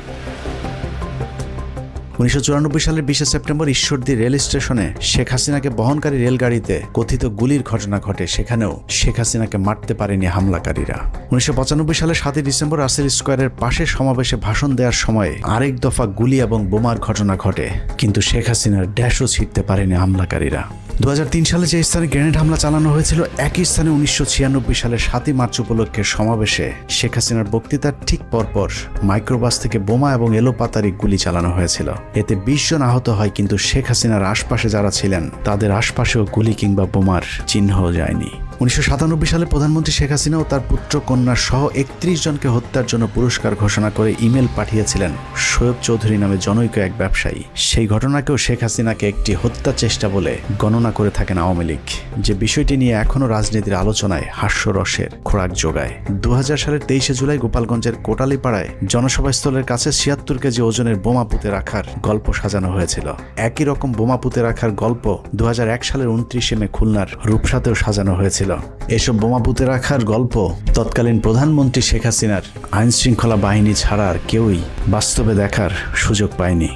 1994 সালের 20 সেপ্টেম্বর ঈশ্বরদী রেল স্টেশনে শেখ হাসিনাকে বহনকারী রেলগাড়িতে কথিত গুলির ঘটনা ঘটে, সেখানেও শেখ হাসিনাকে মারতে পারেনি হামলাকারীরা। 1995 সালের 7 ডিসেম্বর রাসেল স্কোয়ারের পাশে সমাবেশে ভাষণ দেওয়ার সময় আরেক দফা গুলি এবং বোমার ঘটনা ঘটে, কিন্তু শেখ হাসিনার ড্যাশও ছিঁড়তে পারেনি হামলাকারীরা। 2003 সালে যে স্থানে গ্রেনেড হামলা চালানো হয়েছিল, একই স্থানে 1996 সালের 7 মার্চ উপলক্ষে সমাবেশে শেখ হাসিনার বক্তৃতার ঠিক পরপর মাইক্রোবাস থেকে বোমা এবং এলোপাতারি গুলি চালানো হয়েছিল। এতে 20 জন আহত হয়, কিন্তু শেখ হাসিনার আশপাশে যারা ছিলেন তাদের আশপাশেও গুলি কিংবা বোমার চিহ্নও যায়নি। 1997 সালে প্রধানমন্ত্রী শেখ হাসিনা ও তার পুত্র কন্যা সহ 31 জনকে হত্যার জন্য পুরস্কার ঘোষণা করে ইমেল পাঠিয়েছিলেন সৈয়দ চৌধুরী নামে জনৈক এক ব্যবসায়ী। সেই ঘটনাকেও শেখ হাসিনাকে একটি হত্যা চেষ্টা বলে গণনা করে থাকেন আওয়ামী লীগ, যে বিষয়টি নিয়ে এখনও রাজনীতির আলোচনায় হাস্যরসের খোরাক যোগায়। 2000 সালের 23 জুলাই গোপালগঞ্জের কোটালীপাড়ায় জনসভাস্থলের কাছে 76 কেজি ওজনের বোমা পুঁতে রাখার গল্প সাজানো হয়েছিল। একই রকম বোমা পুঁতে রাখার গল্প 2001 সালের 29 মে খুলনার রূপসাতেও সাজানো হয়েছিল। এসব বোমা পুঁতে রাখার গল্প তৎকালীন প্রধানমন্ত্রী শেখ হাসিনার আইন শৃঙ্খলা বাহিনী ছাড়া আর কেউই বাস্তবে দেখার সুযোগ পায়নি।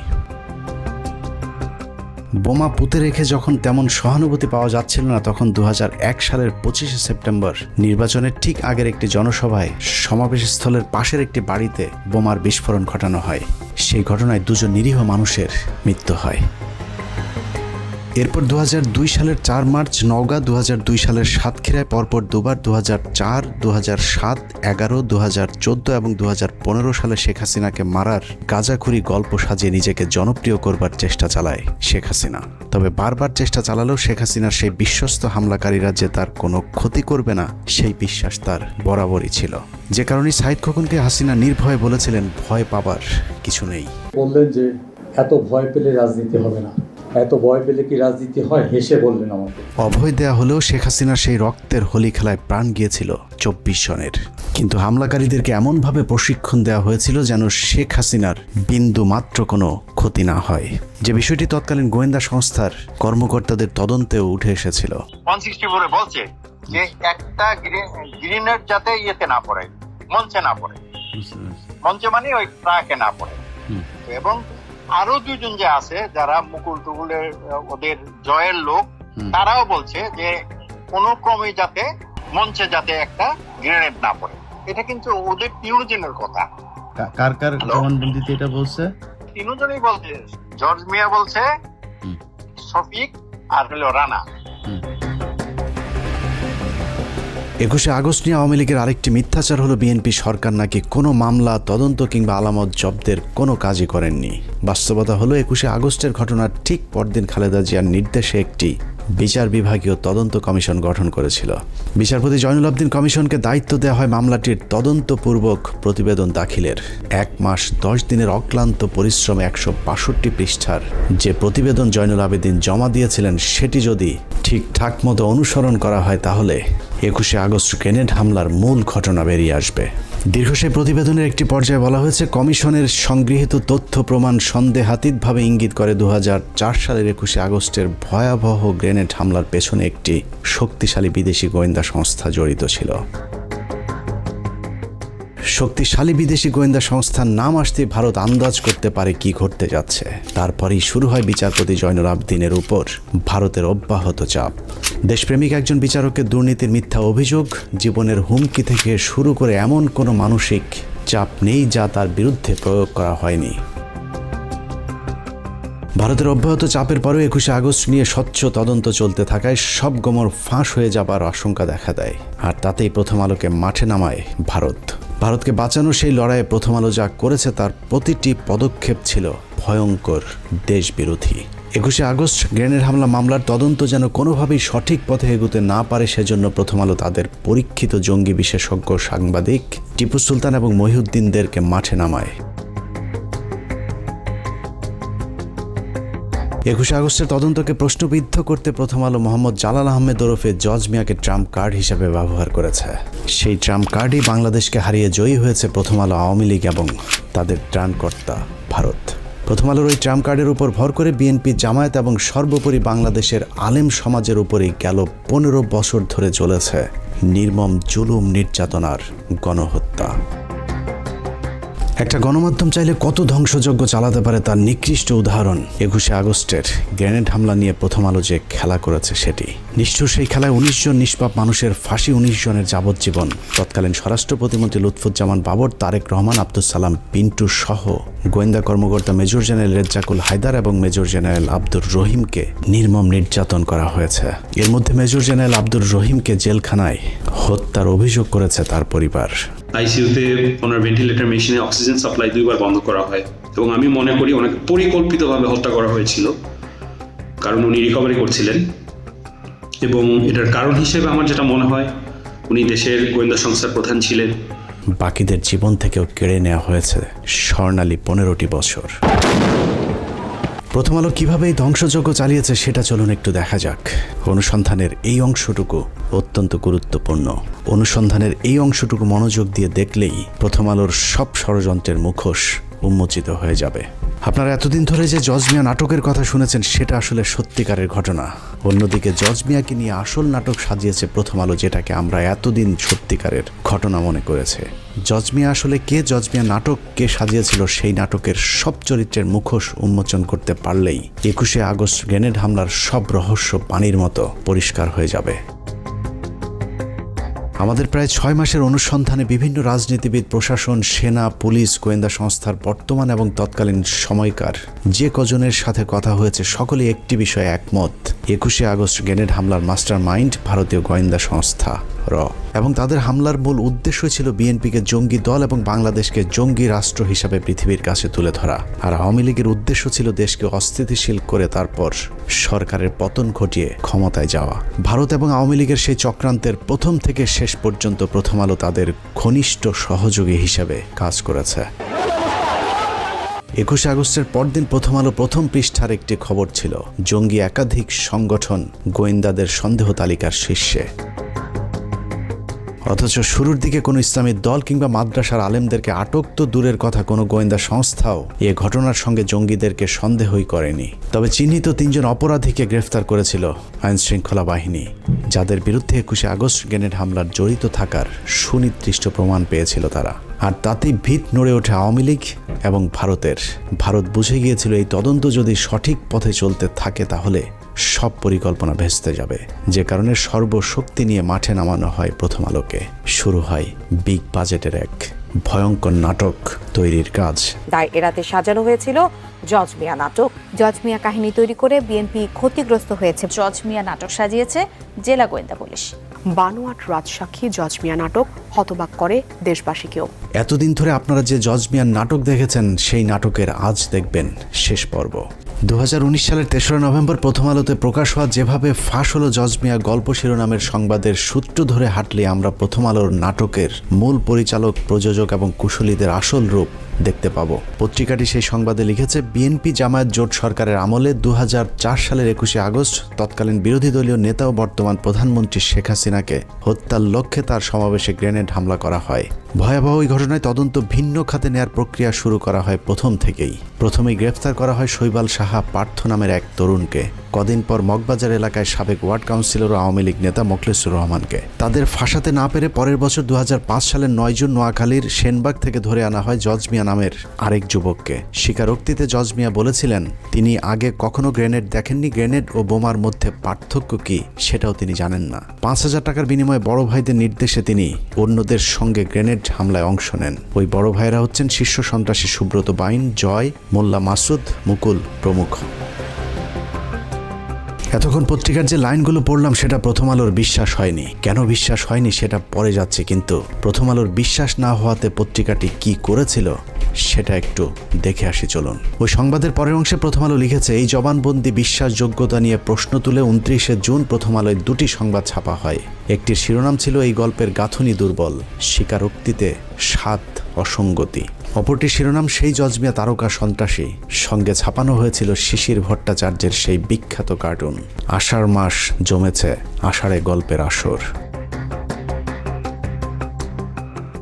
বোমা পুঁতে রেখে যখন তেমন সহানুভূতি পাওয়া যাচ্ছিল না, তখন 2001 সালের 25 সেপ্টেম্বর নির্বাচনের ঠিক আগের একটি জনসভায় সমাবেশস্থলের পাশের একটি বাড়িতে বোমার বিস্ফোরণ ঘটানো হয়। সেই ঘটনায় 2 জন নিরীহ মানুষের মৃত্যু হয়। এরপর 2002 সালের 4 মার্চ নওগাঁ, 2002 সালের সাতক্ষীরায় পরপর দুবার 2004, 2007, 11, 2014 এবং 2015 সালে শেখ হাসিনাকে মারার গাঁজাখুরি গল্প সাজিয়ে নিজেকে জনপ্রিয় করবার চেষ্টা চালায় শেখ হাসিনা। তবে বারবার চেষ্টা চালালেও শেখ হাসিনার সেই বিশ্বস্ত হামলাকারীরা যে তার কোনো ক্ষতি করবে না, সেই বিশ্বাস তার বরাবরই ছিল। যে কারণে সাইদ খোকনকে হাসিনা নির্ভয়ে বলেছিলেন, ভয় পাবার কিছু নেই। বললেন যে এত ভয় পেলে রাজনীতি হবে না, এত ভয় পেলে কি রাজনীতি হয়, হেসে বললেন আমাকে। অভয় দেয়া হলেও শেখ হাসিনার সেই রক্তের হোলি খেলায় প্রাণ গিয়েছিল 24 জনের। কিন্তু হামলাকারীদেরকে এমনভাবে প্রশিক্ষণ দেওয়া হয়েছিল যেন শেখ হাসিনার বিন্দু মাত্র কোনো ক্ষতি না হয়, যে বিষয়টি তৎকালীন গোয়েন্দা সংস্থার কর্মকর্তাদের তদন্তেও উঠে এসেছিল। 164 বলছে যে একটা গ্রিনেড যাতে ইয়েতে না পড়ে, মঞ্চে না পড়ে, মঞ্চে মানে ওই ট্রাকে না পড়ে। এবং আরো 2 জন যে আছে যারা মুকুল টুকুলের ওদের জয়ের লোক, তারাও বলছে যে কোনো ক্রমে যাতে মঞ্চে যাতে একটা গ্রেনেড না পড়ে। এটা কিন্তু ওদের 3 জনের কথা। কার কার জবানবন্দিতে এটা বলছে? 3 জনই বলছে, জর্জ মিয়া বলছে, শফিক আর হলো রানা। 21 আগস্ট নিয়ে আওয়ামী লীগের আরেকটি মিথ্যাচার হলো বিএনপি সরকার নাকি কোনো মামলা, তদন্ত কিংবা আলামত জব্দের কোনো কাজই করেননি। বাস্তবতা হলো 21 আগস্টের ঘটনার ঠিক পরদিন খালেদা জিয়ার নির্দেশে একটি বিচার বিভাগীয় তদন্ত কমিশন গঠন করেছিল। বিচারপতি জয়নুল আবদিন কমিশনকে দায়িত্ব দেওয়া হয় মামলাটির তদন্তপূর্বক প্রতিবেদন দাখিলের। 1 মাস 10 দিনের অক্লান্ত পরিশ্রমে 162 পৃষ্ঠার যে প্রতিবেদন জয়নুল আবেদিন জমা দিয়েছিলেন, সেটি যদি ঠিকঠাক মতো অনুসরণ করা হয় তাহলে 21 আগস্ট গ্রেনেড হামলার মূল ঘটনা বেরিয়ে আসবে। দীর্ঘ সেই প্রতিবেদনের একটি পর্যায়ে বলা হয়েছে, কমিশনের সংগৃহীত তথ্য প্রমাণ সন্দেহাতীতভাবে ইঙ্গিত করে 2004 সালের 21 আগস্টের ভয়াবহ গ্রেনেড হামলার পেছনে একটি শক্তিশালী বিদেশি গোয়েন্দা সংস্থা জড়িত ছিল। শক্তিশালী বিদেশি গোয়েন্দা সংস্থার নাম আসতে ভারত আন্দাজ করতে পারে কি ঘটতে যাচ্ছে। তারপরেই শুরু হয় বিচারপতি জয়নুল আবদিনের উপর ভারতের অব্যাহত চাপ। দেশপ্রেমিক একজন বিচারকের দুর্নীতির মিথ্যা অভিযোগ, জীবনের হুমকি থেকে শুরু করে এমন কোনো মানসিক চাপ নেই যা তার বিরুদ্ধে প্রয়োগ করা হয়নি। ভারতের অব্যাহত চাপের পরেও 21শে আগস্ট নিয়ে স্বচ্ছ তদন্ত চলতে থাকায় সব গোমর ফাঁস হয়ে যাবার আশঙ্কা দেখা দেয়, আর তাতেই প্রথম আলোকে মাঠে নামায় ভারতকে বাঁচানোর সেই লড়াইয়ে প্রথম আলো যা করেছে তার প্রতিটি পদক্ষেপ ছিল ভয়ঙ্কর দেশবিরোধী। 21শে আগস্ট গ্রেনেড হামলা মামলার তদন্ত যেন কোনোভাবেই সঠিক পথে এগোতে না পারে, সেজন্য প্রথম আলো তাদের পরীক্ষিত জঙ্গি বিশেষজ্ঞ সাংবাদিক টিপু সুলতান এবং মহিউদ্দিনদেরকে মাঠে নামায়। 21শে আগস্টের তদন্তকে প্রশ্নবিদ্ধ করতে প্রথম আলো মোহাম্মদ জালাল আহমেদ ওরফে জজ মিয়াকে ট্রাম্প কার্ড হিসেবে ব্যবহার করেছে। সেই ট্রাম্প কার্ডই বাংলাদেশকে হারিয়ে জয়ী হয়েছে প্রথম আলো, আওয়ামী লীগ এবং তাদের ত্রাণকর্তা ভারত। প্রথম আলোর ওই ট্রাম্প কার্ডের উপর ভর করে বিএনপি, জামায়াত এবং সর্বোপরি বাংলাদেশের আলেম সমাজের উপরেই গেল 15 বছর ধরে চলেছে নির্মম জুলুম, নির্যাতনার গণহত্যা। একটা গণমাধ্যম চাইলে কত ধ্বংসযজ্ঞ চালাতে পারে তার নিকৃষ্ট উদাহরণ 21শে আগস্টের গ্রেনেড হামলা নিয়ে প্রথম আলো যে খেলা করেছে সেটি। নিষ্ঠুর সেই খেলায় 19 জন নিষ্পাপ মানুষের ফাঁসি, 19 জনের যাবজ্জীবন। তৎকালীন স্বরাষ্ট্র প্রতিমন্ত্রী লুৎফুজ্জামান বাবর, তারেক রহমান, আব্দুল সালাম পিন্টু সহ গোয়েন্দা কর্মকর্তা মেজর জেনারেল রেজ্জাকুল হায়দার এবং মেজর জেনারেল আব্দুর রহিমকে নির্মম নির্যাতন করা হয়েছে। এর মধ্যে মেজর জেনারেল আব্দুর রহিমকে জেলখানায় হত্যার অভিযোগ করেছে তার পরিবার। আইসিইউতে ওনার ভেন্টিলেটর মেশিনে অক্সিজেন সাপ্লাই 2 বার বন্ধ করা হয় এবং আমি মনে করি ওনাকে পরিকল্পিতভাবে হত্যা করা হয়েছিল, কারণ উনি রিকভারি করছিলেন। এবং এটার কারণ হিসেবে আমার যেটা মনে হয়, উনি দেশের গোয়েন্দা সংস্থার প্রধান ছিলেন। বাকিদের জীবন থেকেও কেড়ে নেওয়া হয়েছে স্বর্ণালী 15টি বছর। প্রথম আলো কিভাবে এই ধ্বংসযজ্ঞ চালিয়েছে সেটা চলুন একটু দেখা যাক। অনুসন্ধানের এই অংশটুকু অত্যন্ত গুরুত্বপূর্ণ। অনুসন্ধানের এই অংশটুকু মনোযোগ দিয়ে দেখলেই প্রথম আলোর সব ষড়যন্ত্রের মুখোশ উন্মোচিত হয়ে যাবে। আপনারা এতদিন ধরে যে জজ মিয়া নাটকের কথা শুনেছেন সেটা আসলে সত্যিকারের ঘটনা। অন্যদিকে জজ মিয়াকে নিয়ে আসল নাটক সাজিয়েছে প্রথম আলো, যেটাকে আমরা এতদিন সত্যিকারের ঘটনা মনে করেছে। জজ মিয়া আসলে কে, জজ মিয়া নাটক কে সাজিয়েছিল, সেই নাটকের সব চরিত্রের মুখোশ উন্মোচন করতে পারলেই 21শে আগস্ট গ্রেনেড হামলার সব রহস্য পানির মতো পরিষ্কার হয়ে যাবে। আমাদের প্রায় 6 মাসের অনুসন্ধানে বিভিন্ন রাজনীতিবিদ, প্রশাসন, সেনা, পুলিশ, গোয়েন্দা সংস্থার বর্তমান এবং তৎকালীন সময়কার যে কজনের সাথে কথা হয়েছে সকলেই একটি বিষয়ে একমত, 21শে আগস্ট গ্রেনেড হামলার মাস্টার মাইন্ড ভারতীয় গোয়েন্দা সংস্থা র, এবং তাদের হামলার মূল উদ্দেশ্য ছিল বিএনপিকে জঙ্গি দল এবং বাংলাদেশকে জঙ্গি রাষ্ট্র হিসাবে পৃথিবীর কাছে তুলে ধরা। আর আওয়ামী লীগের উদ্দেশ্য ছিল দেশকে অস্থিতিশীল করে তারপর সরকারের পতন ঘটিয়ে ক্ষমতায় যাওয়া। ভারত এবং আওয়ামী লীগের সেই চক্রান্তের প্রথম থেকে শেষ পর্যন্ত প্রথম আলো তাদের ঘনিষ্ঠ সহযোগী হিসেবে কাজ করেছে। 21শে আগস্টের পরদিন প্রথম আলো প্রথম পৃষ্ঠার একটি খবর ছিল জঙ্গি একাধিক সংগঠন গোয়েন্দাদের সন্দেহ তালিকার শীর্ষে। অথচ শুরুর দিকে কোনো ইসলামী দল কিংবা মাদ্রাসার আলেমদেরকে আটক তো দূরের কথা, কোনো গোয়েন্দা সংস্থাও এ ঘটনার সঙ্গে জঙ্গিদেরকে সন্দেহই করেনি। তবে চিহ্নিত 3 জন অপরাধীকে গ্রেফতার করেছিল আইনশৃঙ্খলা বাহিনী, যাদের বিরুদ্ধে 21শে আগস্ট গ্রেনেড হামলার জড়িত থাকার সুনির্দিষ্ট প্রমাণ পেয়েছিল তারা। আর তাতেই ভিত নড়ে ওঠে আওয়ামী লীগ এবং ভারতের। ভারত বুঝে গিয়েছিল এই তদন্ত যদি সঠিক পথে চলতে থাকে তাহলে সব পরিকল্পনা ভেস্তে যাবে, যে কারণে সর্বশক্তি নিয়ে মাঠে নামানো হয় প্রথম আলোকে। শুরু হয় বিগ বাজেটের এক ভয়ঙ্কর নাটক তৈরির কাজ। দায় এড়াতে সাজানো হয়েছিল জজ মিয়া নাটক। জজ মিয়া কাহিনী তৈরি করে বিএনপি ক্ষতিগ্রস্ত হয়েছে। জজ মিয়া নাটক সাজিয়েছে জেলা গোয়েন্দা পুলিশ। বানোয়াট রাজসাক্ষী জজ মিয়া নাটক হতবাক করে দেশবাসীকেও। এতদিন ধরে আপনারা যে জজ মিয়ার নাটক দেখেছেন সেই নাটকের আজ দেখবেন শেষ পর্ব। 2019 সালের 3রা নভেম্বর প্রথম আলোতে প্রকাশ হওয়া যেভাবে ফাঁস হলো জজ মিয়া গল্প শিরোনামের সংবাদের সূত্র ধরে হাঁটলে আমরা প্রথম আলোর নাটকের মূল পরিচালক, প্রযোজক এবং কুশলীদের আসল রূপ দেখতে পাবো। পত্রিকাটি সেই সংবাদে লিখেছে, বিএনপি জামায়াত জোট সরকারের আমলে 2004 সালের 21শে আগস্ট তৎকালীন বিরোধী দলীয় নেতা ও বর্তমান প্রধানমন্ত্রী শেখ হাসিনাকে হত্যার লক্ষ্যে তার সমাবেশে গ্রেনেড হামলা করা হয়। ভয়াবহ ওই ঘটনায় তদন্ত ভিন্ন খাতে নেয়ার প্রক্রিয়া শুরু করা হয় প্রথম থেকেই। প্রথমেই গ্রেফতার করা হয় শৈবাল সাহা পার্থ নামের এক তরুণকে। কদিন পর মগবাজার এলাকায় সাবেক ওয়ার্ড কাউন্সিলর ও আওয়ামী লীগ নেতা মোখলেসুর রহমানকে। তাদের ফাঁসাতে না পেরে পরের বছর 2005 সালের 9 জুন নোয়াখালীর সেনবাগ থেকে ধরে আনা হয় জজ মিয়া নামের আরেক যুবককে। স্বীকারোক্তিতে জজ মিয়া বলেছিলেন তিনি আগে কখনো গ্রেনেড দেখেননি, গ্রেনেড ও বোমার মধ্যে পার্থক্য কি সেটাও তিনি জানেন না। 5,000 টাকার বিনিময়ে বড় ভাইদের নির্দেশে তিনি অন্যদের সঙ্গে গ্রেনেড হামলায় অংশ নেন। ওই বড় ভাইরা হচ্ছেন শীর্ষ সন্ত্রাসী সুব্রত বাইন, জয়, মোল্লা মাসুদ, মুকুল প্রমুখ। এতক্ষণ পত্রিকার যে লাইনগুলো পড়লাম সেটা প্রথম আলোর বিশ্বাস হয়নি। কেন বিশ্বাস হয়নি সেটা পরে যাচ্ছে, কিন্তু প্রথম আলোর বিশ্বাস না হওয়াতে পত্রিকাটি কি করেছিল সেটা একটু দেখে আসি চলুন। ওই সংবাদের পরের অংশে প্রথম আলো লিখেছে, এই জবানবন্দি বিশ্বাসযোগ্যতা নিয়ে প্রশ্ন তুলে 29শে জুন প্রথম আলোয় দুটি সংবাদ ছাপা হয়। একটির শিরোনাম ছিল এই গল্পের গাঁথুনি দুর্বল, স্বীকারোক্তিতে স্বাদ অসঙ্গতি। অপরটি শিরোনাম সেই জজ মিয়া তারকা সন্ত্রাসী। সঙ্গে ছাপানো হয়েছিল শিশির ভট্টাচার্যের সেই বিখ্যাত কার্টুন। আষাঢ় মাস জমেছে, আষাঢ়ে গল্পের আসর।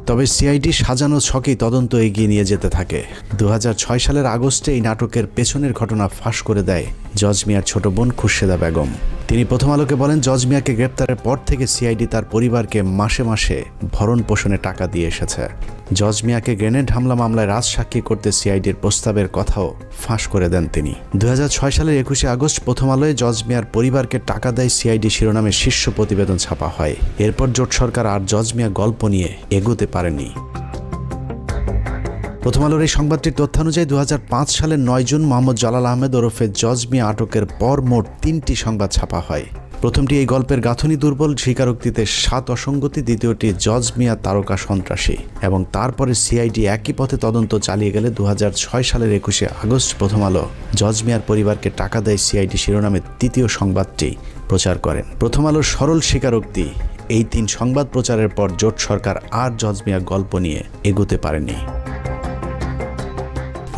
তবে সিআইডি সাজানো ছকেই তদন্ত এগিয়ে নিয়ে যেতে থাকে। 2006 সালের আগস্টে এই নাটকের পেছনের ঘটনা ফাঁস করে দেয় জজ মিয়ার ছোট বোন খুরশেদা বেগম। তিনি প্রথম আলোকে বলেন, জজ মিয়াকে গ্রেপ্তারের পর থেকে সিআইডি তার পরিবারকে মাসে মাসে ভরণ পোষণে টাকা দিয়ে এসেছে। জজ মিয়াকে গ্রেনেড হামলা মামলায় রাজসাক্ষী করতে সিআইডির প্রস্তাবের কথাও ফাঁস করে দেন তিনি। 2006 সালের 21শে আগস্ট প্রথম আলোয় জজ মিয়ার পরিবারকে টাকা দেয় সিআইডি শিরোনামে শীর্ষ প্রতিবেদন ছাপা হয়। এরপর জোট সরকার আর জজ মিয়া গল্প নিয়ে এগোতে পারেনি। প্রথম আলোর এই সংবাদটির তথ্যানুযায়ী 2005 সালের 9 জুন মোহাম্মদ জালাল আহমেদ ওরফে জজ মিয়া আটকের পর মোট 3টি সংবাদ ছাপা হয়। প্রথমটি এই গল্পের গাঁথুনি দুর্বল, স্বীকারোক্তিতে 7 অসঙ্গতি। দ্বিতীয়টি জজ মিয়া তারকা সন্ত্রাসী। এবং তারপরে সিআইডি একই পথে তদন্ত চালিয়ে গেলে 2006 সালের 21শে আগস্ট প্রথম আলো জজ মিয়ার পরিবারকে টাকা দেয় সিআইডি শিরোনামে তৃতীয় সংবাদটি প্রচার করেন। প্রথম আলোর সরল স্বীকারোক্তি, এই 3 সংবাদ প্রচারের পর জোট সরকার আর জজ মিয়া গল্প নিয়ে এগোতে পারেনি।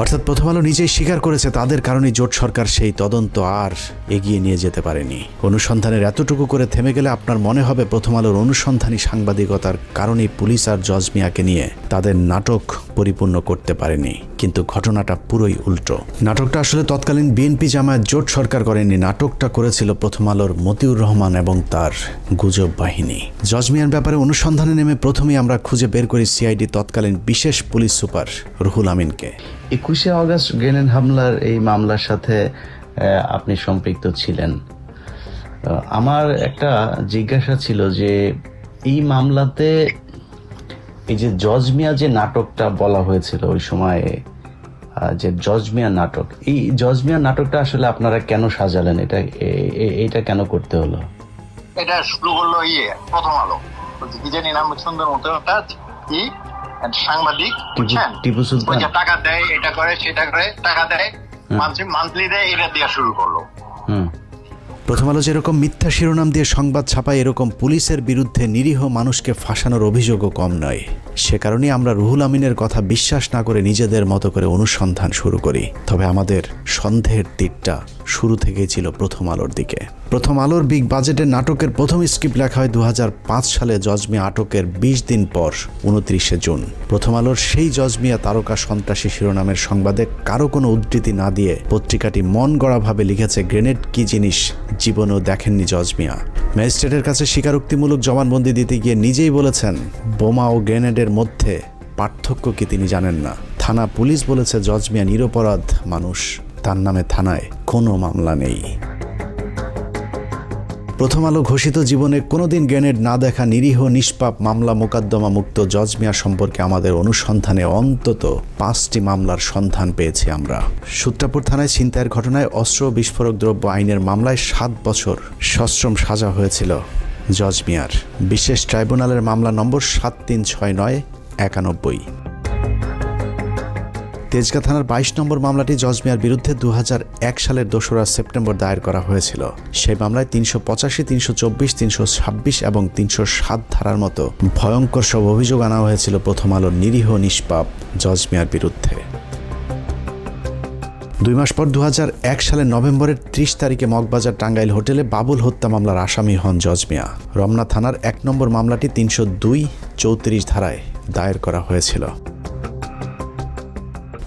অর্থাৎ প্রথম আলো নিজেই স্বীকার করেছে তাদের কারণে জোট সরকার সেই তদন্ত আর এগিয়ে নিয়ে যেতে পারেনি। অনুসন্ধানের এতটুকু করে থেমে গেলে আপনার মনে হবে প্রথম আলোর অনুসন্ধানী সাংবাদিকতার কারণেই পুলিশ আর জজ মিয়াকে নিয়ে তাদের নাটক পরিপূর্ণ করতে পারেনি। কিন্তু ঘটনাটা পুরোই উল্টো। নাটকটা আসলে তৎকালীন বিএনপি জামায়াত জোট সরকার করেনি, নাটকটা করেছিল প্রথম আলোর মতিউর রহমান এবং তার গুজব বাহিনী। জজ মিয়ার ব্যাপারে অনুসন্ধানে নেমে প্রথমেই আমরা খুঁজে বের করি সিআইডি তৎকালীন বিশেষ পুলিশ সুপার রুহুল আমিনকে। 21শে আগস্ট গ্রেনেড হামলার এই মামলার সাথে আপনি সম্পৃক্ত ছিলেন। আমার একটা জিজ্ঞাসা ছিল যে এই মামলাতে এই যে জজ মিয়া যে নাটকটা বলা হয়েছিল ওই সময়ে, যে জজ মিয়া নাটক, এই জজ মিয়া নাটকটা আসলে আপনারা কেন সাজালেন? এটা কেন করতে হলো? এটা শুরু করলো প্রথম আলো, কি জানি নাম সুন্দর মতো একটা সাংবাদিক, বুঝছেন, টিপু সুলতান, টাকা দেয়, এটা করে সেটা করে, টাকা দেয়, মান্থলি দেয়, এটা দিয়ে শুরু করলো। প্রথম আলো যেরকম মিথ্যা শিরোনাম দিয়ে সংবাদ ছাপায়, এরকম পুলিশের বিরুদ্ধে নিরীহ মানুষকে ফাঁসানোর অভিযোগও কম নয়। সে কারণেই আমরা রুহুল আমিনের কথা বিশ্বাস না করে নিজেদের মতো করে অনুসন্ধান শুরু করি। তবে আমাদের সন্দেহের তীরটা শুরু থেকেই ছিল প্রথম আলোর দিকে। প্রথম আলোর বিগ বাজেটের নাটকের প্রথম স্ক্রিপ্ট লেখা হয় 2005 সালে জজ মিয়া আটকের 20 দিন পর 29শে জুন। প্রথম আলোর সেই জজ মিয়া তারকা সন্ত্রাসী শিরোনামের সংবাদে কারো কোনো উদ্ধৃতি না দিয়ে পত্রিকাটি মন গড়াভাবে লিখেছে, গ্রেনেড কি জিনিস জীবনেও দেখেননি জজ মিয়া। ম্যাজিস্ট্রেটের কাছে স্বীকারোক্তিমূলক জবানবন্দি দিতে গিয়ে নিজেই বলেছেন, বোমা ও গ্রেনেডের মধ্যে পার্থক্য কি তিনি জানেন না। থানা পুলিশ বলেছে জজ মিয়া নিরপরাধ মানুষ, তার নামে থানায় কোনো মামলা নেই। প্রথম আলো ঘোষিত জীবনে কোনোদিন গ্রেনেড না দেখা নিরীহ নিষ্পাপ মামলা মোকদ্দমা মুক্ত জজ মিয়া সম্পর্কে আমাদের অনুসন্ধানে অন্তত 5টি মামলার সন্ধান পেয়েছি আমরা। সূত্রাপুর থানায় ছিনতাইয়ের ঘটনায় অস্ত্র বিস্ফোরক দ্রব্য আইনের মামলায় 7 বছর সশ্রম সাজা হয়েছিল জজ মিয়ার। বিশেষ ট্রাইব্যুনালের মামলা নম্বর 736991। তেজগাঁ থানার 22 নম্বর মামলাটি জজ মিয়ার বিরুদ্ধে 2001 সালের 2রা সেপ্টেম্বর দায়ের করা হয়েছিল। সেই মামলায় 385, 324, 326 এবং 307 ধারার মতো ভয়ঙ্কর সব অভিযোগ আনা হয়েছিল প্রথম আলোর নিরীহ নিষ্পাপ জজ মিয়ার বিরুদ্ধে। 2 মাস পর 2001 সালের নভেম্বরের 30 তারিখে মগবাজার টাঙ্গাইল হোটেলে বাবুল হত্যা মামলার আসামি হন জজ মিয়া। রমনা থানার 1 নম্বর মামলাটি 302, 34 ধারায় দায়ের করা হয়েছিল।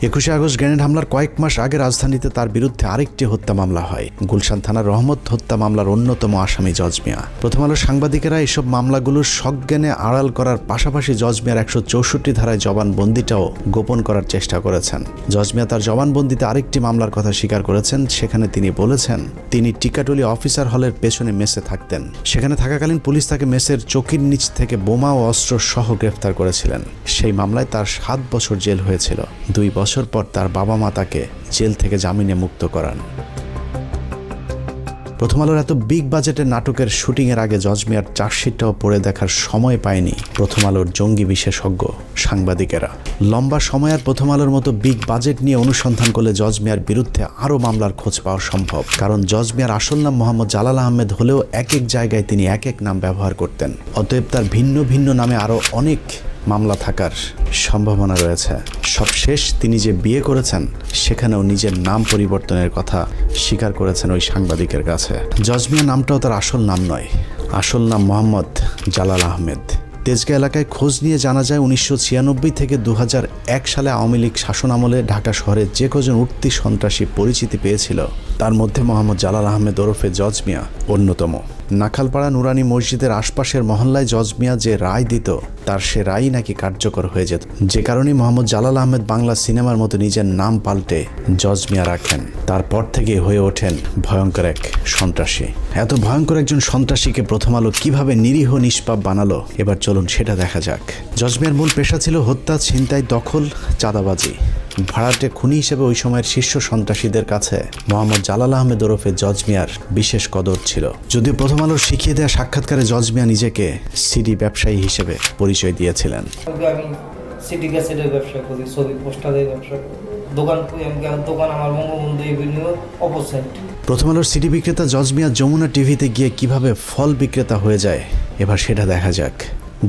21শে আগস্ট গ্রেনেড হামলার কয়েক মাস আগে রাজধানীতে তার বিরুদ্ধে আরেকটি হত্যা মামলা হয়। গুলশান থানার রহমত হত্যা মামলার অন্যতম আসামি জজ মিয়া। প্রথম আলোর সাংবাদিকেরা এসব মামলাগুলোর সজ্ঞানে আড়াল করার পাশাপাশি জজ মিয়ার 164 ধারায় জবানবন্দিটাও গোপন করার চেষ্টা করেছেন। জজ মিয়া তার জবানবন্দিতে আরেকটি মামলার কথা স্বীকার করেছেন। সেখানে তিনি বলেছেন, তিনি টিকাটুলি অফিসার হলের পেছনে মেসে থাকতেন। সেখানে থাকাকালীন পুলিশ তাকে মেসের চৌকির নিচ থেকে বোমা ও অস্ত্র সহ গ্রেফতার করেছিলেন। সেই মামলায় তার 7 বছর জেল হয়েছিল। 2 বছর পর তার বাবা মা তাকে জেল থেকে জামিনে মুক্ত করান। প্রথম আলোর এত বিগ বাজেটের নাটকের শুটিংয়ের আগে জজ মিয়ার চার্জশিটটাও পড়ে দেখার সময় পায়নি প্রথম আলোর জঙ্গি বিশেষজ্ঞ সাংবাদিকেরা। লম্বা সময় আর প্রথম আলোর মতো বিগ বাজেট নিয়ে অনুসন্ধান করলে জজ মিয়ার বিরুদ্ধে আরও মামলার খোঁজ পাওয়া সম্ভব। কারণ জজ মিয়ার আসল নাম মোহাম্মদ জালাল আহমেদ হলেও এক এক জায়গায় তিনি এক এক নাম ব্যবহার করতেন। অতএব তার ভিন্ন ভিন্ন নামে আরও অনেক মামলা থাকার সম্ভাবনা রয়েছে। সবশেষ তিনি যে বিয়ে করেছেন সেখানেও নিজের নাম পরিবর্তনের কথা স্বীকার করেছেন ওই সাংবাদিকের কাছে। জজ মিয়া নামটাও তার আসল নাম নয়, আসল নাম মোহাম্মদ জালাল আহমেদ। তেজগাঁ এলাকায় খোঁজ নিয়ে জানা যায় 1996 থেকে 2001 সালে আওয়ামী লীগ শাসন আমলে ঢাকা শহরে যে কজন উঠতি সন্ত্রাসী পরিচিতি পেয়েছিল তার মধ্যে মোহাম্মদ জালাল আহমেদ ওরফে জজ মিয়া অন্যতম। নাখালপাড়া নুরানি মসজিদের আশপাশের মহল্লায় জজ মিয়া যে রায় দিত তার সে রায় নাকি কার্যকর হয়ে যেত, যে কারণে মোহাম্মদ জালাল আহমেদ বাংলা সিনেমার মতো নিজের নাম পাল্টে জজ মিয়া রাখেন। তারপর থেকে হয়ে ওঠেন ভয়ঙ্কর এক সন্ত্রাসী। এত ভয়ঙ্কর একজন সন্ত্রাসীকে প্রথম আলো কিভাবে নিরীহ নিষ্পাপ বানালো এবার চলুন সেটা দেখা যাক। জজ মিয়ার মূল পেশা ছিল হত্যা, ছিনতাই, দখল, চাঁদাবাজি। ভাড়াটে খুনি হিসেবে ওই সময়ের শীর্ষ সন্ত্রাসীদের কাছে মোহাম্মদ জালাল আহমেদ ওরফে জজ মিয়ার বিশেষ কদর ছিল। যদিও প্রথম আলোর শিখিয়ে দেওয়া সাক্ষাৎকারে জজ মিয়া নিজেকে সিডি ব্যবসায়ী হিসেবে পরিচয় দিয়েছিলেন। আমি সিডি ক্যাসেটের ব্যবসা করি, ছবি পোস্টারের ব্যবসা করি, দোকান আমার বঙ্গবন্ধু এভিনিউ অপোজিট। প্রথম আলোর সিডি বিক্রেতা জজ মিয়া যমুনা টিভিতে গিয়ে কিভাবে ফল বিক্রেতা হয়ে যায় এবার সেটা দেখা যাক।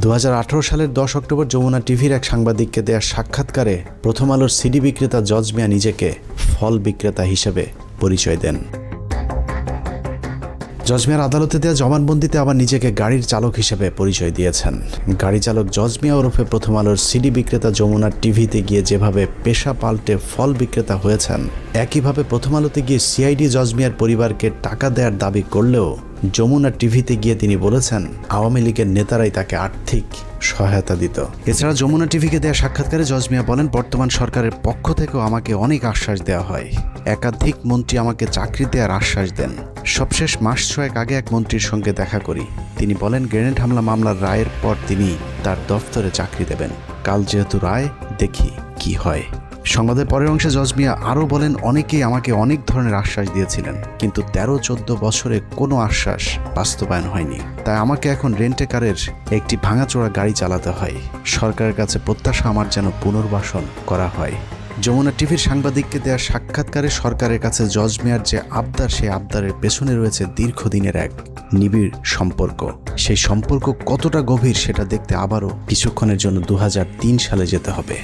2018 সালের 10 অক্টোবর যমুনা টিভির এক সাংবাদিককে দেয়া সাক্ষাৎকারে প্রথম আলোর সিডি বিক্রেতা জজ মিয়া নিজেকে ফল বিক্রেতা হিসেবে পরিচয় দেন। জজ মিয়ার আদালতে দেওয়া জবানবন্দিতে আবার নিজেকে গাড়ির চালক হিসেবে পরিচয় দিয়েছেন। গাড়ি চালক জজ মিয়া ওরফে প্রথম আলোর সিডি বিক্রেতা যমুনা টিভিতে গিয়ে যেভাবে পেশা পাল্টে ফল বিক্রেতা হয়েছেন, একইভাবে প্রথম আলোতে গিয়ে সিআইডি জজ মিয়ার পরিবারকে টাকা দেওয়ার দাবি করলেও যমুনা টিভিতে গিয়ে তিনি বলেছেন আওয়ামী লীগের নেতারাই তাকে আর্থিক সহায়তা দিত। এছাড়া যমুনা টিভিকে দেওয়া সাক্ষাৎকারে জজ মিয়া বলেন, বর্তমান সরকারের পক্ষ থেকেও আমাকে অনেক আশ্বাস দেওয়া হয়, একাধিক মন্ত্রী আমাকে চাকরি দেওয়ার আশ্বাস দেন। সবশেষ মাস 6 আগে এক মন্ত্রীর সঙ্গে দেখা করি, তিনি বলেন গ্রেনেড হামলা মামলার রায়ের পর তিনি তার দফতরে চাকরি দেবেন। কাল যেহেতু রায়, দেখি কি হয়। সংবাদের পরের অংশে জজ মিয়া আরও বলেন, অনেকেই আমাকে অনেক ধরনের আশ্বাস দিয়েছিলেন, কিন্তু 13-14 বছরে কোনো আশ্বাস বাস্তবায়ন হয়নি। তাই আমাকে এখন রেন্টে কারের একটি ভাঙাচোরা গাড়ি চালাতে হয়। সরকারের কাছে প্রত্যাশা আমার যেন পুনর্বাসন করা হয়। যমুনা টিভির সাংবাদিককে দেওয়া সাক্ষাৎকারে সরকারের কাছে জজ মিয়ার যে আবদার, সেই আবদারের পেছনে রয়েছে দীর্ঘদিনের এক নিবিড় সম্পর্ক। সেই সম্পর্ক কতটা গভীর সেটা দেখতে আবারও কিছুক্ষণের জন্য 2003 সালে যেতে হবে।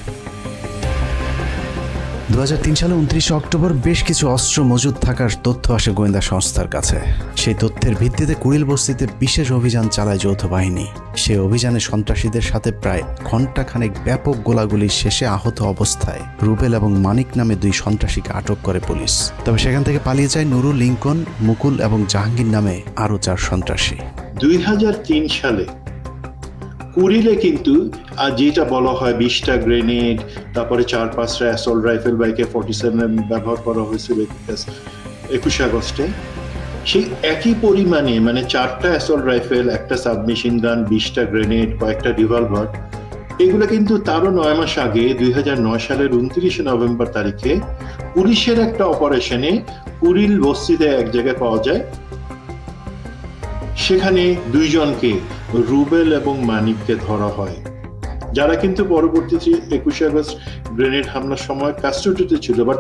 2003 সালে 29 অক্টোবর বেশ কিছু অস্ত্র মজুদ থাকার তথ্য আসে গোয়েন্দা সংস্থার কাছে। সেই তথ্যের ভিত্তিতে কুড়িল বস্তিতে বিশেষ অভিযান চালায় যৌথ বাহিনী। সেই অভিযানে সন্ত্রাসীদের সাথে প্রায় ঘণ্টাখানেক ব্যাপক গোলাগুলির শেষে আহত অবস্থায় রুবেল এবং মানিক নামে 2 সন্ত্রাসীকে আটক করে পুলিশ। তবে সেখান থেকে পালিয়ে যায় নুরুল, লিঙ্কন, মুকুল এবং জাহাঙ্গীর নামে আরও 4 সন্ত্রাসী। 2003 সালে কুড়িলে কিন্তু যেটা বলা হয় 20টা গ্রেনেড, তারপরে 4-5টা অ্যাসল্ট রাইফেল বা AK-47 ব্যবহার করা হয়েছিল 21 আগস্টে, সেই একই পরিমাণে মানে 4টা অ্যাসল্ট রাইফেল, একটা সাবমেশিন গান, 20টা গ্রেনেড, কয়েকটা রিভলভার, এগুলো কিন্তু তারও 9 মাস আগে 2009 সালের 29 নভেম্বর তারিখে পুলিশের একটা অপারেশনে কুড়িল বস্তিতে এক জায়গায় পাওয়া যায়। সেখানে 2 জনকে, রুবেল এবং মানিককে ধরা হয়, যারা কিন্তু পরবর্তীতে 21 আগস্ট গ্রেনেড হামলার সময় কাস্টডিতে ছিল, বাট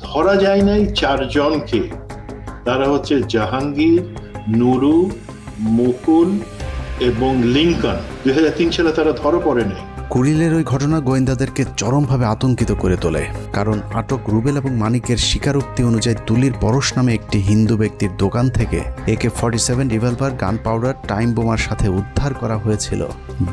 ধরা যায় নাই 4 জনকে। তারা হচ্ছে জাহাঙ্গীর, নুরু, মুকুল এবং লিঙ্কন। 2003 সালে তারা ধরা পড়ে নাই। কুড়িলের ওই ঘটনা গোয়েন্দাদেরকে চরমভাবে আতঙ্কিত করে তোলে, কারণ আটক রুবেল এবং মানিকের স্বীকারোক্তি অনুযায়ী তুলির পরশ নামে একটি হিন্দু ব্যক্তির দোকান থেকে AK-47 রিভলভার, গান পাউডার, টাইম বোমার সাথে উদ্ধার করা হয়েছিল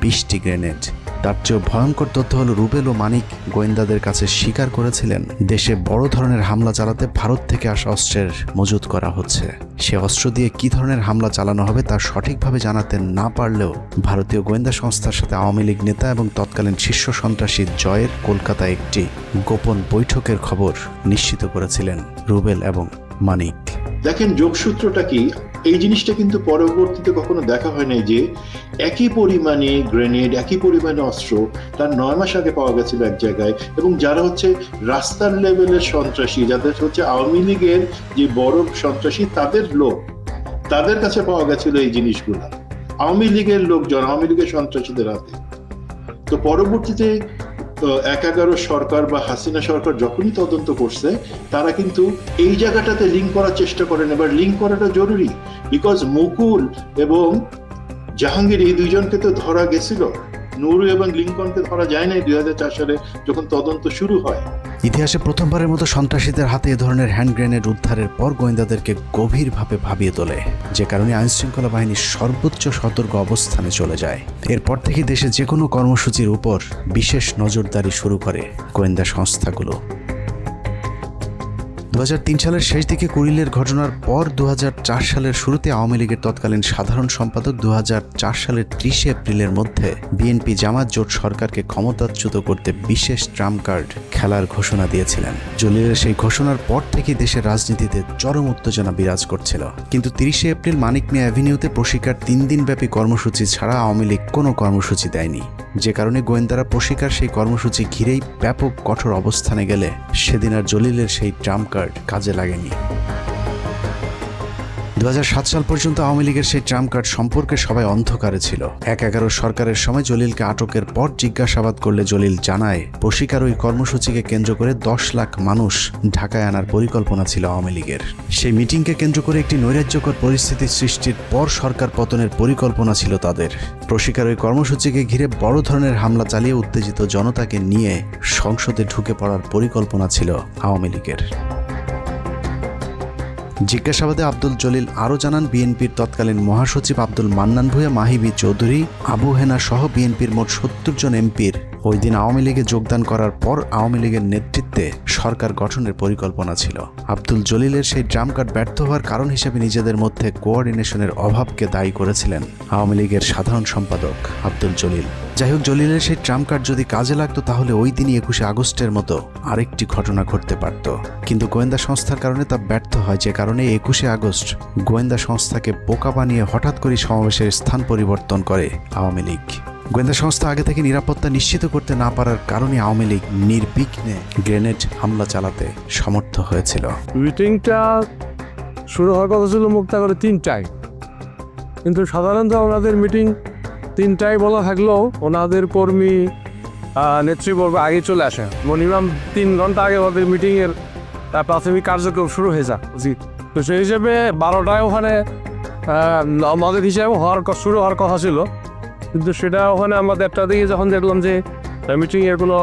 20টি গ্রেনেড। তার চেয়েও ভয়ঙ্কর তথ্য হলো রুবেল ও মানিক গোয়েন্দাদের কাছে স্বীকার করেছিলেন দেশে বড় ধরনের হামলা চালাতে ভারত থেকে আসা অস্ত্রের মজুত করা হচ্ছে। সে অস্ত্র দিয়ে কি ধরনের হামলা চালানো হবে তা সঠিকভাবে জানাতে না পারলেও ভারতীয় গোয়েন্দা সংস্থার সাথে আওয়ামী লীগ নেতা এবং তৎকালীন শীর্ষ সন্ত্রাসী জয়ের কলকাতায় একটি গোপন বৈঠকের খবর নিশ্চিত করেছিলেন রুবেল এবং মানিক। দেখেন যোগসূত্রটা কি, এই জিনিসটা কিন্তু পরবর্তীতে কখনো দেখা হয় নাই যে একই পরিমাণে গ্রেনেড, একই পরিমাণে অস্ত্র তার 9 মাস আগে পাওয়া গেছিল এক জায়গায়, এবং যারা হচ্ছে রাস্তার লেভেলের সন্ত্রাসী, যাদের হচ্ছে আওয়ামী লীগের যে বড় সন্ত্রাসী তাদের লোক, তাদের কাছে পাওয়া গেছিল এই জিনিসগুলো আওয়ামী লীগের লোকজন, আওয়ামী লীগের সন্ত্রাসীদের হাতে। তো পরবর্তীতে ১/১১ সরকার বা হাসিনা সরকার যখনই তদন্ত করছে, তারা কিন্তু এই জায়গাটাতে লিঙ্ক করার চেষ্টা করেন। এবার লিঙ্ক করাটা জরুরি, বিকজ মুকুল এবং জাহাঙ্গীর এই দুইজনকে তো ধরা গেছিল, নুরু এবং লিঙ্কনকে ধরা যায় নাই 2004 সালে যখন তদন্ত শুরু হয়। ইতিহাসে প্রথমবারের মতো সন্ত্রাসীদের হাতে এ ধরনের হ্যান্ড গ্রেনেড উদ্ধারের পর গোয়েন্দাদেরকে গভীরভাবে ভাবিয়ে তোলে, যে কারণে আইনশৃঙ্খলা বাহিনী সর্বোচ্চ সতর্ক অবস্থানে চলে যায়। এরপর থেকে দেশে যে কোনো কর্মসূচির উপর বিশেষ নজরদারি শুরু করে গোয়েন্দা সংস্থাগুলো। 2003 সালের শেষ দিকে কুড়িলের ঘটনার পর 2004 সালের শুরুতে আওয়ামী লীগের তৎকালীন সাধারণ সম্পাদক 2004 সালের 30 এপ্রিলের মধ্যে বিএনপি জামাত জোট সরকারকে ক্ষমতাচ্যুত করতে বিশেষ ট্রাম্প কার্ড খেলার ঘোষণা দিয়েছিলেন। জলিলের সেই ঘোষণার পর থেকেই দেশের রাজনীতিতে চরম উত্তেজনা বিরাজ করছিল। কিন্তু 30 এপ্রিল মানিক মিয়া অ্যাভিনিউতে প্রশিকার 3 দিনব্যাপী কর্মসূচি ছাড়া আওয়ামী লীগ কোনো কর্মসূচি দেয়নি, যে কারণে গোয়েন্দারা প্রশিকার সেই কর্মসূচি ঘিরেই ব্যাপক কঠোর অবস্থানে গেলে সেদিন আর জলিলের সেই ট্রাম্প কার্ড কাজে লাগেনি। 2007 সাল পর্যন্ত আওয়ামী লীগের সেই ট্রাম্প কার্ড সম্পর্কে সবাই অন্ধকারে ছিল। 1/11 সরকারের সময় জলিলকে আটকের পর জিজ্ঞাসাবাদ করলে জলিল জানায়, প্রশিকার ওই কর্মসূচিকে কেন্দ্র করে 10 লাখ মানুষ ঢাকায় আনার পরিকল্পনা ছিল আওয়ামী লীগের। সেই মিটিংকে কেন্দ্র করে একটি নৈরাজ্যকর পরিস্থিতি সৃষ্টির পর সরকার পতনের পরিকল্পনা ছিল তাদের। প্রশিকার ওই কর্মসূচিকে ঘিরে বড় ধরনের হামলা চালিয়ে উত্তেজিত জনতাকে নিয়ে সংসদে ঢুকে পড়ার পরিকল্পনা ছিল আওয়ামী লীগের। জিজ্ঞাসাবাদে আব্দুল জলিল আরও জানান, বিএনপির তৎকালীন মহাসচিব আব্দুল মান্নান ভূঁইয়া, মাহিবি চৌধুরী, আবু হেনা সহ বিএনপির মোট 70 জন এমপির ওই দিন আওয়ামী লীগে যোগদান করার পর আওয়ামী লীগের নেতৃত্বে সরকার গঠনের পরিকল্পনা ছিল। আব্দুল জলিলের সেই ট্রাম্প কার্ড ব্যর্থ হওয়ার কারণ হিসেবে নিজেদের মধ্যে কোঅর্ডিনেশনের অভাবকে দায়ী করেছিলেন আওয়ামী লীগের সাধারণ সম্পাদক আব্দুল জলিল। যাই হোক, জলিলের সেই ট্রাম্প কার্ড যদি কাজে লাগতো তাহলে ওই দিনই 21 আগস্টের মতো আরেকটি ঘটনা ঘটতে পারত, কিন্তু গোয়েন্দা সংস্থার কারণে তা ব্যর্থ হয়, যে কারণে 21 আগস্ট গোয়েন্দা সংস্থাকে বোকা বানিয়ে হঠাৎ করে সমাবেশের স্থান পরিবর্তন করে আওয়ামী লীগ। গোয়েন্দা সংস্থা আগে থেকে নিরাপত্তা নিশ্চিত করতে না পারার কারণে আওয়ামী লীগ নির্বিঘ্নে গ্রেনেড হামলা চালাতে সমর্থ হয়েছিল। মিটিংটা শুরু হওয়ার কথা ছিল মুক্তাগড়ে 3টায়, কিন্তু সাধারণত ওনাদের মিটিং 3টায় বলা থাকলেও ওনাদের কর্মী নেতৃবর্গ আগে চলে আসে। মিনিমাম 3 ঘন্টা আগে ওদের মিটিংয়ের প্রাথমিক কার্যক্রম শুরু হয়ে যায় উচিত। তো সেই হিসেবে 12টায় ওখানে আমাদের হিসাবে শুরু হওয়ার কথা ছিল, কিন্তু সেটা ওখানে আমরা 1টা দিকে যখন দেখলাম যে মিটিংয়ের কোনো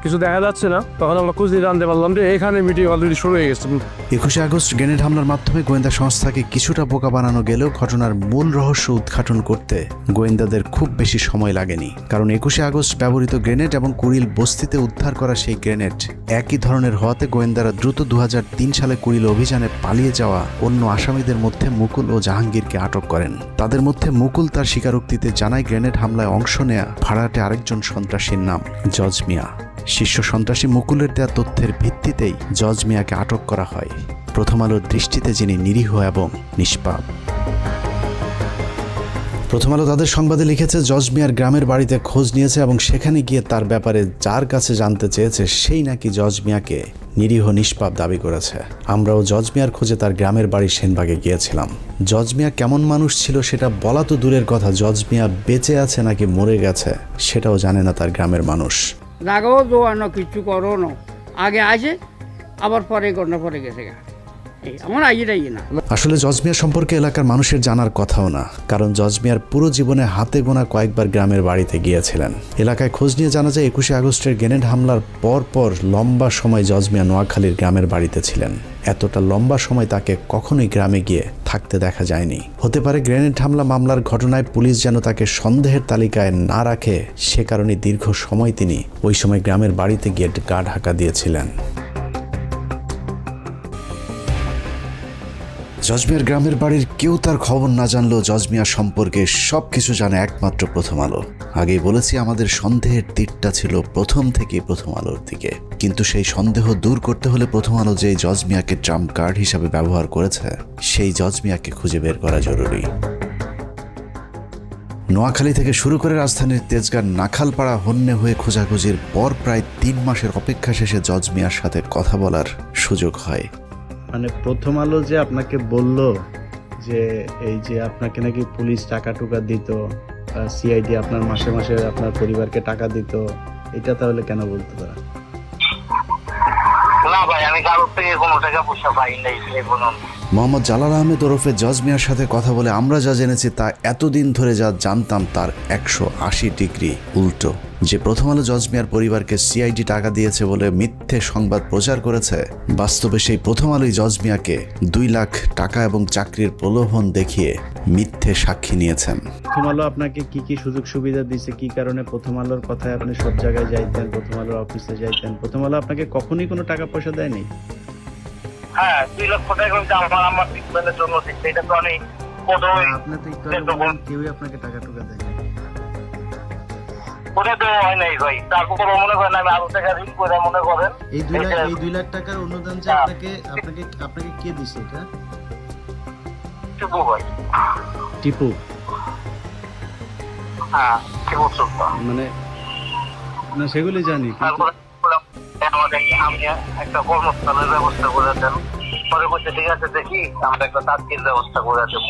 কিছু দেখা যাচ্ছে না, তখন আমরা খুঁজে জানতে পারলাম যে এখানে মিটিং অলরেডি শুরু হয়ে গেছে। 21 আগস্ট গ্রেনেড হামলার মাধ্যমে গোয়েন্দা সংস্থাকে কিছুটা বোকা বানানো গেলেও ঘটনার মূল রহস্য উদ্ঘাটন করতে গোয়েন্দাদের খুব বেশি সময় লাগেনি, কারণ 21 আগস্ট ব্যবহৃত গ্রেনেড এবং কুড়িল বস্তিতে উদ্ধার করা সেই গ্রেনেড একই ধরনের হওয়াতে গোয়েন্দারা দ্রুত 2003 সালে কুড়িল অভিযানে পালিয়ে যাওয়া অন্য আসামিদের মধ্যে মুকুল ও জাহাঙ্গীরকে আটক করেন। তাদের মধ্যে মুকুল তার স্বীকারোক্তিতে জানায় গ্রেনেড হামলায় অংশ নেয়া ভাড়াটে আরেকজন সন্ত্রাসীর নাম জজ মিয়া। শীর্ষ সন্ত্রাসী মুকুলের দেয়া তথ্যের ভিত্তিতেই জজ মিয়াকে আটক করা হয়, প্রথম আলোর দৃষ্টিতে যিনি নিরীহ এবং নিষ্পাপ। প্রথম আলো তাদের সংবাদে লিখেছে, জজ মিয়ার গ্রামের বাড়িতে খোঁজ নিয়েছে এবং সেখানে গিয়ে তার ব্যাপারে যার কাছে জানতে চেয়েছে সেই নাকি জজ মিয়াকে নিরীহ নিষ্পাপ দাবি করেছে। আমরাও জজ মিয়ার খোঁজে তার গ্রামের বাড়ি সেনবাগে গিয়েছিলাম। জজ মিয়া কেমন মানুষ ছিল সেটা বলা তো দূরের কথা, জজ মিয়া বেঁচে আছে নাকি মরে গেছে সেটাও জানে না তার গ্রামের মানুষ। লাগাও দোয়ানো কিছু করো না, আগে আসে আবার পরে ঘটনা পরে গেছে আমার আইয়েটাই না। আসলে জজ মিয়া সম্পর্কে এলাকার মানুষের জানার কথাও না, কারণ জজ মিয়ার পুরো জীবনে হাতে গোনা কয়েকবার গ্রামের বাড়িতে গিয়েছিলেন। এলাকায় খোঁজ নিয়ে জানা যায় 21 আগস্টের গ্রেনেড হামলার পর লম্বা সময় জজ মিয়া নোয়াখালীর গ্রামের বাড়িতে ছিলেন। এতটা লম্বা সময় তাকে কখনোই গ্রামে গিয়ে থাকতে দেখা যায়নি। হতে পারে গ্রেনেড হামলা মামলার ঘটনায় পুলিশ যেন তাকে সন্দেহের তালিকায় না রাখে, সে কারণে দীর্ঘ সময় তিনি ওই সময় গ্রামের বাড়িতে গিয়ে গা ঢাকা দিয়েছিলেন। জজ মিয়ার গ্রামের বাড়ির কেউ তার খবর না জানলেও জজ মিয়া সম্পর্কে সবকিছু জানে একমাত্র প্রথম আলো। আগেই বলেছি, আমাদের সন্দেহের তীরটা ছিল প্রথম থেকেই প্রথম আলোর দিকে, কিন্তু সেই সন্দেহ দূর করতে হলে প্রথম আলো যে জজ মিয়াকে ট্রাম্প কার্ড হিসাবে ব্যবহার করেছে সেই জজ মিয়াকে খুঁজে বের করা জরুরি। নোয়াখালী থেকে শুরু করে রাজধানীর তেজগাঁর নাখালপাড়া হন্যে হয়ে খোঁজাখুঁজির পর প্রায় 3 মাসের অপেক্ষা শেষে জজ মিয়ার সাথে কথা বলার সুযোগ হয়। মানে প্রথম আলো যে আপনাকে বলল যে এই যে আপনাকে নাকি পুলিশ টাকা টুকা দিত, সিআইডি আপনার মাসে মাসে আপনার পরিবারকে টাকা দিত, এটা তাহলে কেন বলতো তারা? না ভাই, আমি কারোর থেকে কোনো টাকা পয়সা পাই নাই। মোহাম্মদ জালাল আহমেদ ওরফে জজ মিয়ার সাথে কথা বলে আমরা যা জেনেছি তা এতদিন ধরে যা জানতাম তার 180 ডিগ্রি উল্টো। যে প্রথম আলো জজ মিয়ার পরিবারকে সিআইডি টাকা দিয়েছে বলে মিথ্যে সংবাদ প্রচার করেছে, বাস্তবে সেই প্রথম আলোই জজ মিয়াকে 2 লাখ টাকা এবং চাকরির প্রলোভন দেখিয়ে মিথ্যে সাক্ষী নিয়েছেন। প্রথম আলো আপনাকে কি কি সুযোগ সুবিধা দিয়েছে, কি কারণে প্রথম আলোর কথায় আপনি সব জায়গায় যাইতেন, প্রথম আলোর অফিসে যাইতেন? প্রথম আলো আপনাকে কখনোই কোনো টাকা পয়সা দেয়নি? হ্যাঁ, 2 লক্ষ টাকা আমার ট্রিটমেন্টের জন্য দিচ্ছে। এটা তো আমি আপনার তো একটু কেউই আপনাকে টাকা টুকা দেয়নি। ওটা তো হয় নাই ভাই। তারপর মনে করেন আমি আরো টাকা ঋণ করে মনে করেন এই 2 লাখ টাকার অনুদান যে আপনাকে কে দিছে? এটা টিপু ভাই। টিপু? হ্যাঁ, টিপু সুলতান। মানে না, সেগুলি জানি। আমি একটা কর্মস্থানের ব্যবস্থা করে দেন, পরে বলছে ঠিক আছে দেখি আমরা একটা তাৎক্ষণিক ব্যবস্থা করে দেবো।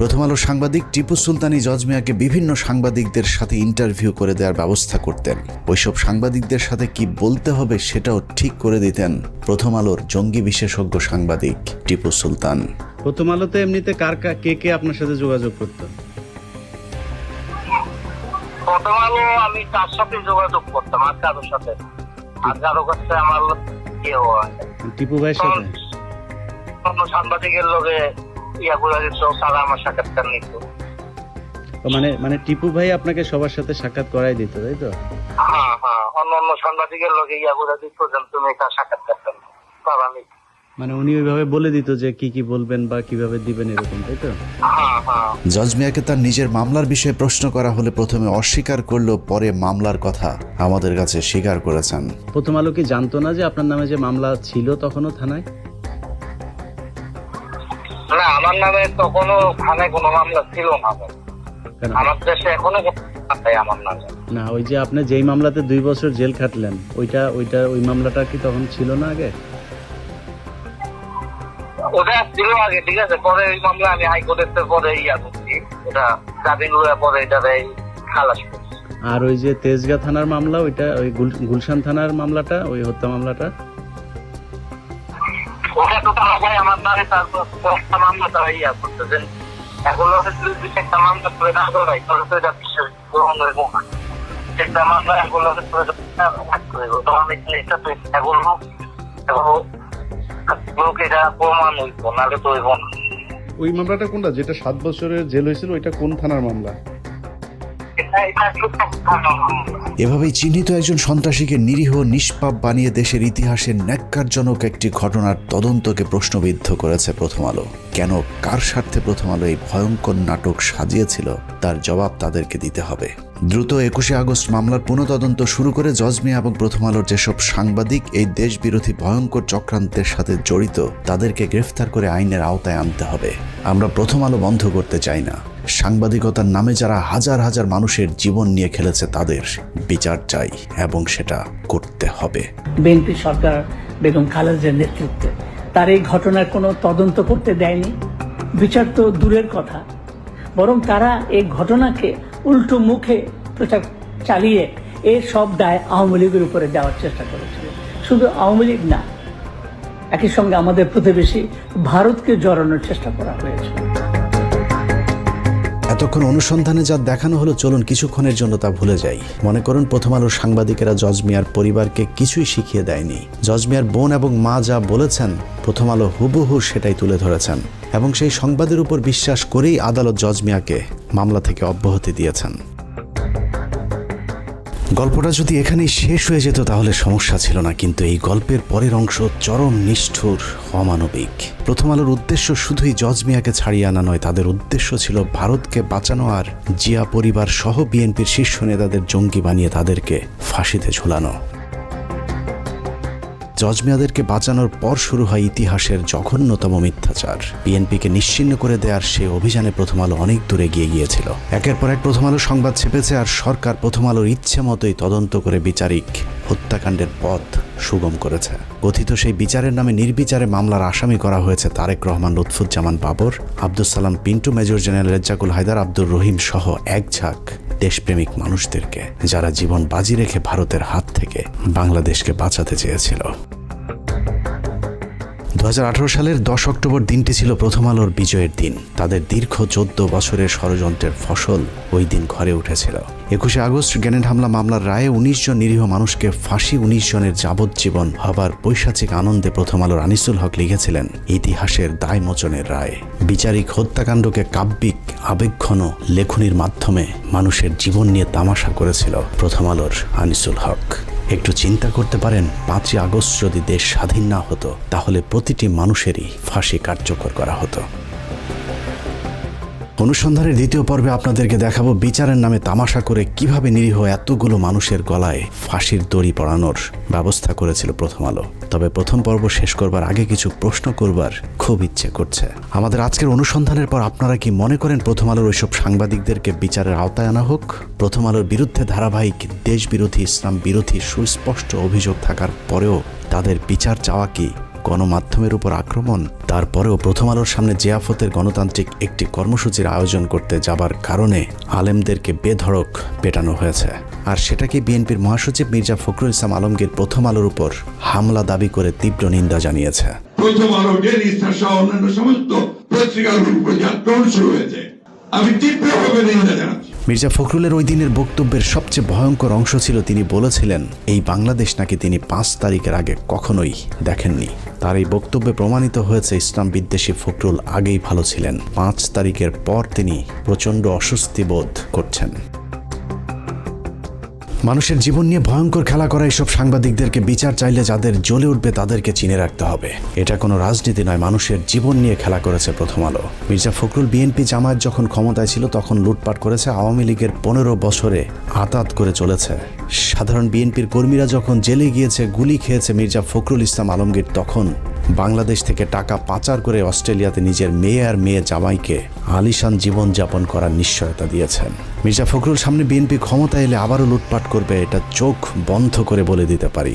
প্রথম আলোর সাংবাদিক টিপু সুলতানই জজ মিয়াকে বিভিন্ন সাংবাদিকদের সাথে ইন্টারভিউ করে দেওয়ার ব্যবস্থা করতেন। ওইসব সাংবাদিকদের সাথে কি বলতে হবে সেটাও ঠিক করে দিতেন প্রথম আলোর জঙ্গি বিশেষজ্ঞ সাংবাদিক টিপু সুলতান। প্রথম আলোতে এমনিতে কে আপনার সাথে যোগাযোগ করতো? প্রথম আলো আমি তার সাথে যোগাযোগ করতাম, আর কারোর সাথে, আর কারো কাছে আমার কেউ হয় টিপু ভাইয়ের সাথে অন্য সাংবাদিকের লোকে ইয়া করে দিত, তারা আমার সাক্ষাৎকার নিত। মানে টিপু ভাই আপনাকে সবার সাথে সাক্ষাৎ করাই দিত, তাই তো? হ্যাঁ হ্যাঁ, অন্য সাংবাদিকের লোকে ইয়া করে দিত যে তুমি তার সাক্ষাৎকার তারা নিত। মানে উনি ওইভাবে বলে দিত যে কি কি বলবেন বা কিভাবে দিবেন, এরকম, তাই তো? হ্যাঁ হ্যাঁ। জজ মিয়াকে তার নিজের মামলার বিষয়ে প্রশ্ন করা হলে প্রথমে অস্বীকার করলেও পরে মামলার কথা আমাদের কাছে স্বীকার করেছেন। প্রথম আলো কি জানতো না যে আপনার নামে যে মামলা ছিল তখনও থানায়? না, আমার নামে তখনও থানায় কোনো মামলা ছিল না। আমার দেশে এখনো আমার নামে না। ওই যে আপনি যেই মামলাতে 2 বছর জেল খাটলেন, ওই মামলাটা কি তখন ছিল না আগে? ওটা ছিল আগে, ঠিক আছে। পরে ওই মামলা আমি হাইকোর্টের পরে ইয়া করছি, ওটা জামিন লওয়ার পরে এটা খালাস করছি। আর ওই যে তেজগাঁ থানার মামলা, ওইটা ওই গুলশান থানার মামলাটা, ওই হত্যা মামলাটা, ওটা তো ভাই আমার নামে তারপর মামলা তারা ইয়া করতেছেন। এখন একটা মামলা করে না করাই তাহলে তো এটা বিশ্বাস গ্রহণ হইব না। একটা মামলা এখন তো আমি এটা তো এগুলো লোক এটা প্রমাণ হইব, নাহলে তো হইব না। ওই মামলাটা কোনটা, যেটা 7 বছরের জেল হয়েছিল, ওইটা কোন থানার মামলা? এভাবেই চিহ্নিত একজন সন্ত্রাসীকে নিরীহ নিষ্পাপ বানিয়ে দেশের ইতিহাসের ন্যাক্কারজনক একটি ঘটনার তদন্তকে প্রশ্নবিদ্ধ করেছে প্রথম আলো। কেন, কার স্বার্থে প্রথম আলো এই ভয়ঙ্কর নাটক সাজিয়েছিল তার জবাব তাদেরকে দিতে হবে। দ্রুত 21শে আগস্ট মামলার পুনঃতদন্ত শুরু করে জজ মিয়া এবং প্রথম আলোর যেসব সাংবাদিক এই দেশবিরোধী ভয়ঙ্কর চক্রান্তের সাথে জড়িত তাদেরকে গ্রেফতার করে আইনের আওতায় আনতে হবে। আমরা প্রথম আলো বন্ধ করতে চাই না। সাংবাদিকতার নামে যারা হাজার হাজার মানুষের জীবন নিয়ে খেলেছে তাদের বিচার চাই এবং সেটা করতে হবে। বিএনপি সরকার বেগম খালেদার নেতৃত্বে তার এই ঘটনার কোনো তদন্ত করতে দেয়নি, বিচার তো দূরের কথা, বরং তারা এই ঘটনাকে উল্টো মুখে প্রচার চালিয়ে এর সব দায় আওয়ামী লীগের উপরে দেওয়ার চেষ্টা করেছিল। শুধু আওয়ামী লীগ না, একই সঙ্গে আমাদের প্রতিবেশী ভারতকে জড়ানোর চেষ্টা করা হয়েছে। এতক্ষণ অনুসন্ধানে যা দেখানো হলো, চলুন কিছুক্ষণের জন্য তা ভুলে যাই। মনে করুন প্রথম আলোর সাংবাদিকেরা জজ মিয়ার পরিবারকে কিছুই শিখিয়ে দেয়নি। জজ মিয়ার বোন এবং মা যা বলেছেন প্রথম আলো হুবহু সেটাই তুলে ধরেছেন এবং সেই সংবাদের উপর বিশ্বাস করেই আদালত জজ মিয়াকে মামলা থেকে অব্যাহতি দিয়েছেন। গল্পটা যদি এখানেই শেষ হয়ে যেত তাহলে সমস্যা ছিল না, কিন্তু এই গল্পের পরের অংশ চরম নিষ্ঠুর, অমানবিক। প্রথম আলোর উদ্দেশ্য শুধুই জজ মিয়াকে ছাড়িয়ে আনা নয়, তাদের উদ্দেশ্য ছিল ভারতকে বাঁচানো আর জিয়া পরিবার সহ বিএনপির শীর্ষ নেতাদের জঙ্গি বানিয়ে তাদেরকে ফাঁসিতে ঝুলানো। জজ মিয়াদেরকে বাঁচানোর পর শুরু হয় ইতিহাসের জঘন্যতম মিথ্যাচার। বিএনপিকে নিশ্চিহ্ন করে দেওয়ার সে অভিযানে প্রথম আলো অনেক দূরে গিয়ে গিয়েছিল। একের পর এক প্রথম আলো সংবাদ ছেপেছে আর সরকার প্রথম আলোর ইচ্ছে মতোই তদন্ত করে বিচারিক হত্যাকাণ্ডের পথ সুগম করেছে। কথিত সেই বিচারের নামে নির্বিচারে মামলার আসামি করা হয়েছে তারেক রহমান, লুৎফুজ্জামান বাবর, আব্দুল সালাম পিন্টু, মেজর জেনারেল রেজ্জাকুল হায়দার, আব্দুর রহিম সহ এক ঝাঁক দেশপ্রেমিক মানুষদেরকে, যারা জীবন বাজি রেখে ভারতের হাত থেকে বাংলাদেশকে বাঁচাতে চেয়েছিল। 2018 সালের 10 অক্টোবর দিনটি ছিল প্রথম আলোর বিজয়ের দিন। তাদের দীর্ঘ 14 বছরের ষড়যন্ত্রের ফসল ওই দিন ঘরে উঠেছিল। 21 আগস্ট গ্রেনেড হামলা মামলার রায়ে 19 জন নিরীহ মানুষকে ফাঁসি, 19 জনের যাবজ্জীবন হবার পৈশাচিক আনন্দে প্রথম আলোর আনিসুল হক লিখেছিলেন ইতিহাসের দায় মোচনের রায়। বিচারিক হত্যাকাণ্ডকে কাব্যিক আবেগঘন লেখনির মাধ্যমে মানুষের জীবন নিয়ে তামাশা করেছিল প্রথম আলোর আনিসুল হক। একটু চিন্তা করতে পারেন, 5ই আগস্ট যদি দেশ স্বাধীন না হতো তাহলে প্রতিটি মানুষেরই ফাঁসি কার্যকর করা হতো। অনুসন্ধানের দ্বিতীয় পর্বে আপনাদেরকে দেখাবো বিচারের নামে তামাশা করে কিভাবে নিরীহ এতগুলো মানুষের গলায় ফাঁসির দড়ি পরানোর ব্যবস্থা করেছিল প্রথম আলো। তবে প্রথম পর্ব শেষ করবার আগে কিছু প্রশ্ন করবার খুব ইচ্ছে করছে। আমাদের আজকের অনুসন্ধানের পর আপনারা কি মনে করেন প্রথম আলোর ওইসব সাংবাদিকদেরকে বিচারের আওতায় আনা হোক? প্রথম আলোর বিরুদ্ধে ধারাবাহিক দেশবিরোধী, ইসলাম বিরোধী সুস্পষ্ট অভিযোগ থাকার পরেও তাদের বিচার চাওয়া কি গণমাধ্যমের উপর আক্রমণ? তারপরেও প্রথম আলোর সামনে জিয়াফতের গণতান্ত্রিক একটি কর্মসূচির আয়োজন করতে যাবার কারণে আলেমদেরকে বেধড়ক পেটানো হয়েছে। আর সেটাকে বিএনপির মহাসচিব মির্জা ফখরুল ইসলাম আলমগীর প্রথম আলোর উপর হামলা দাবি করে তীব্র নিন্দা জানিয়েছে। প্রথম আলো, ডেইলি স্টার সহ অন্যান্য সমস্ত পত্রিকাগুলোর উপর যে আক্রমণ শুরু হয়েছে, আমি তীব্রভাবে নিন্দা জানাচ্ছি। মির্জা ফখরুলের ওই দিনের বক্তব্যের সবচেয়ে ভয়ঙ্কর অংশ ছিল তিনি বলেছিলেন এই বাংলাদেশ নাকি তিনি 5 তারিখের আগে কখনোই দেখেননি। তার এই বক্তব্যে প্রমাণিত হয়েছে ইসলাম বিদ্বেষী ফখরুল আগেই ভালো ছিলেন। 5 তারিখের পর তিনি প্রচণ্ড অস্বস্তি বোধ করছেন। মানুষের জীবন নিয়ে ভয়ঙ্কর খেলা করা এইসব সাংবাদিকদেরকে বিচার চাইলে যাদের জ্বলে উঠবে তাদেরকে চিনে রাখতে হবে। এটা কোনো রাজনীতি নয়, মানুষের জীবন নিয়ে খেলা করেছে প্রথম আলো। মির্জা ফখরুল বিএনপি জামায়াত যখন ক্ষমতায় ছিল তখন লুটপাট করেছে, আওয়ামী লীগের 15 বছরে আতাত করে চলেছে। সাধারণ বিএনপির কর্মীরা যখন জেলে গিয়েছে, গুলি খেয়েছে মির্জা ফখরুল ইসলাম আলমগীর তখন বাংলাদেশ থেকে টাকা পাচার করে অস্ট্রেলিয়াতে নিজের মেয়ে আর মেয়ে জামাইকে আলিশান জীবনযাপন করার নিশ্চয়তা দিয়েছেন। মির্জা ফখরুল সামনে বিএনপি ক্ষমতা এলে আবারও লুটপাট করবে, এটা চোখ বন্ধ করে বলে দিতে পারি।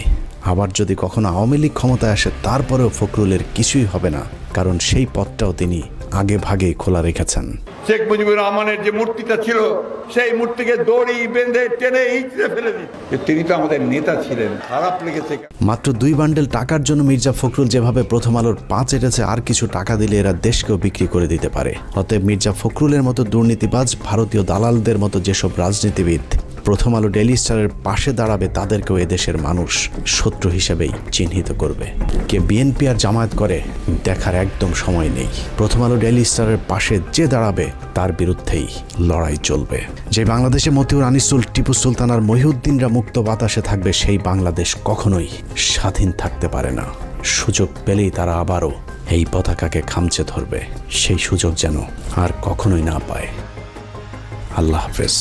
আবার যদি কখনো আওয়ামী লীগ ক্ষমতায় আসে তারপরেও ফখরুলের কিছুই হবে না, কারণ সেই পথটাও তিনি আগে ভাগেই খোলা রেখেছেন। শেখ মুজিবুর রহমানের যে মূর্তিটা ছিল সেই মূর্তিকে দড়ি বেঁধে টেনে ইঁচড়ে ফেলে দিচ্ছে। তিনি তো আমাদের নেতা ছিলেন, খারাপ লেগেছে। মাত্র 2 বান্ডেল টাকার জন্য মির্জা ফখরুল যেভাবে প্রথম আলোর 5 এটেছে, আর কিছু টাকা দিলে এরা দেশকেও বিক্রি করে দিতে পারে। অতএব মির্জা ফখরুলের মতো দুর্নীতিবাজ, ভারতীয় দালালদের মতো যেসব রাজনীতিবিদ প্রথম আলো ডেইলি স্টারের পাশে দাঁড়াবে তাদেরকেও এদেশের মানুষ শত্রু হিসেবেই চিহ্নিত করবে। কে বিএনপি আর জামায়াত করে দেখার একদম সময় নেই। প্রথম আলো ডেইলি স্টারের পাশে যে দাঁড়াবে তার বিরুদ্ধেই লড়াই চলবে। যে বাংলাদেশে মতিউর, আনিসুল, টিপু সুলতান আর মহিউদ্দিনরা মুক্ত বাতাসে থাকবে, সেই বাংলাদেশ কখনোই স্বাধীন থাকতে পারে না। সুযোগ পেলেই তারা আবারও এই পতাকাকে খামচে ধরবে, সেই সুযোগ যেন আর কখনোই না পায়। আল্লাহ হাফেজ।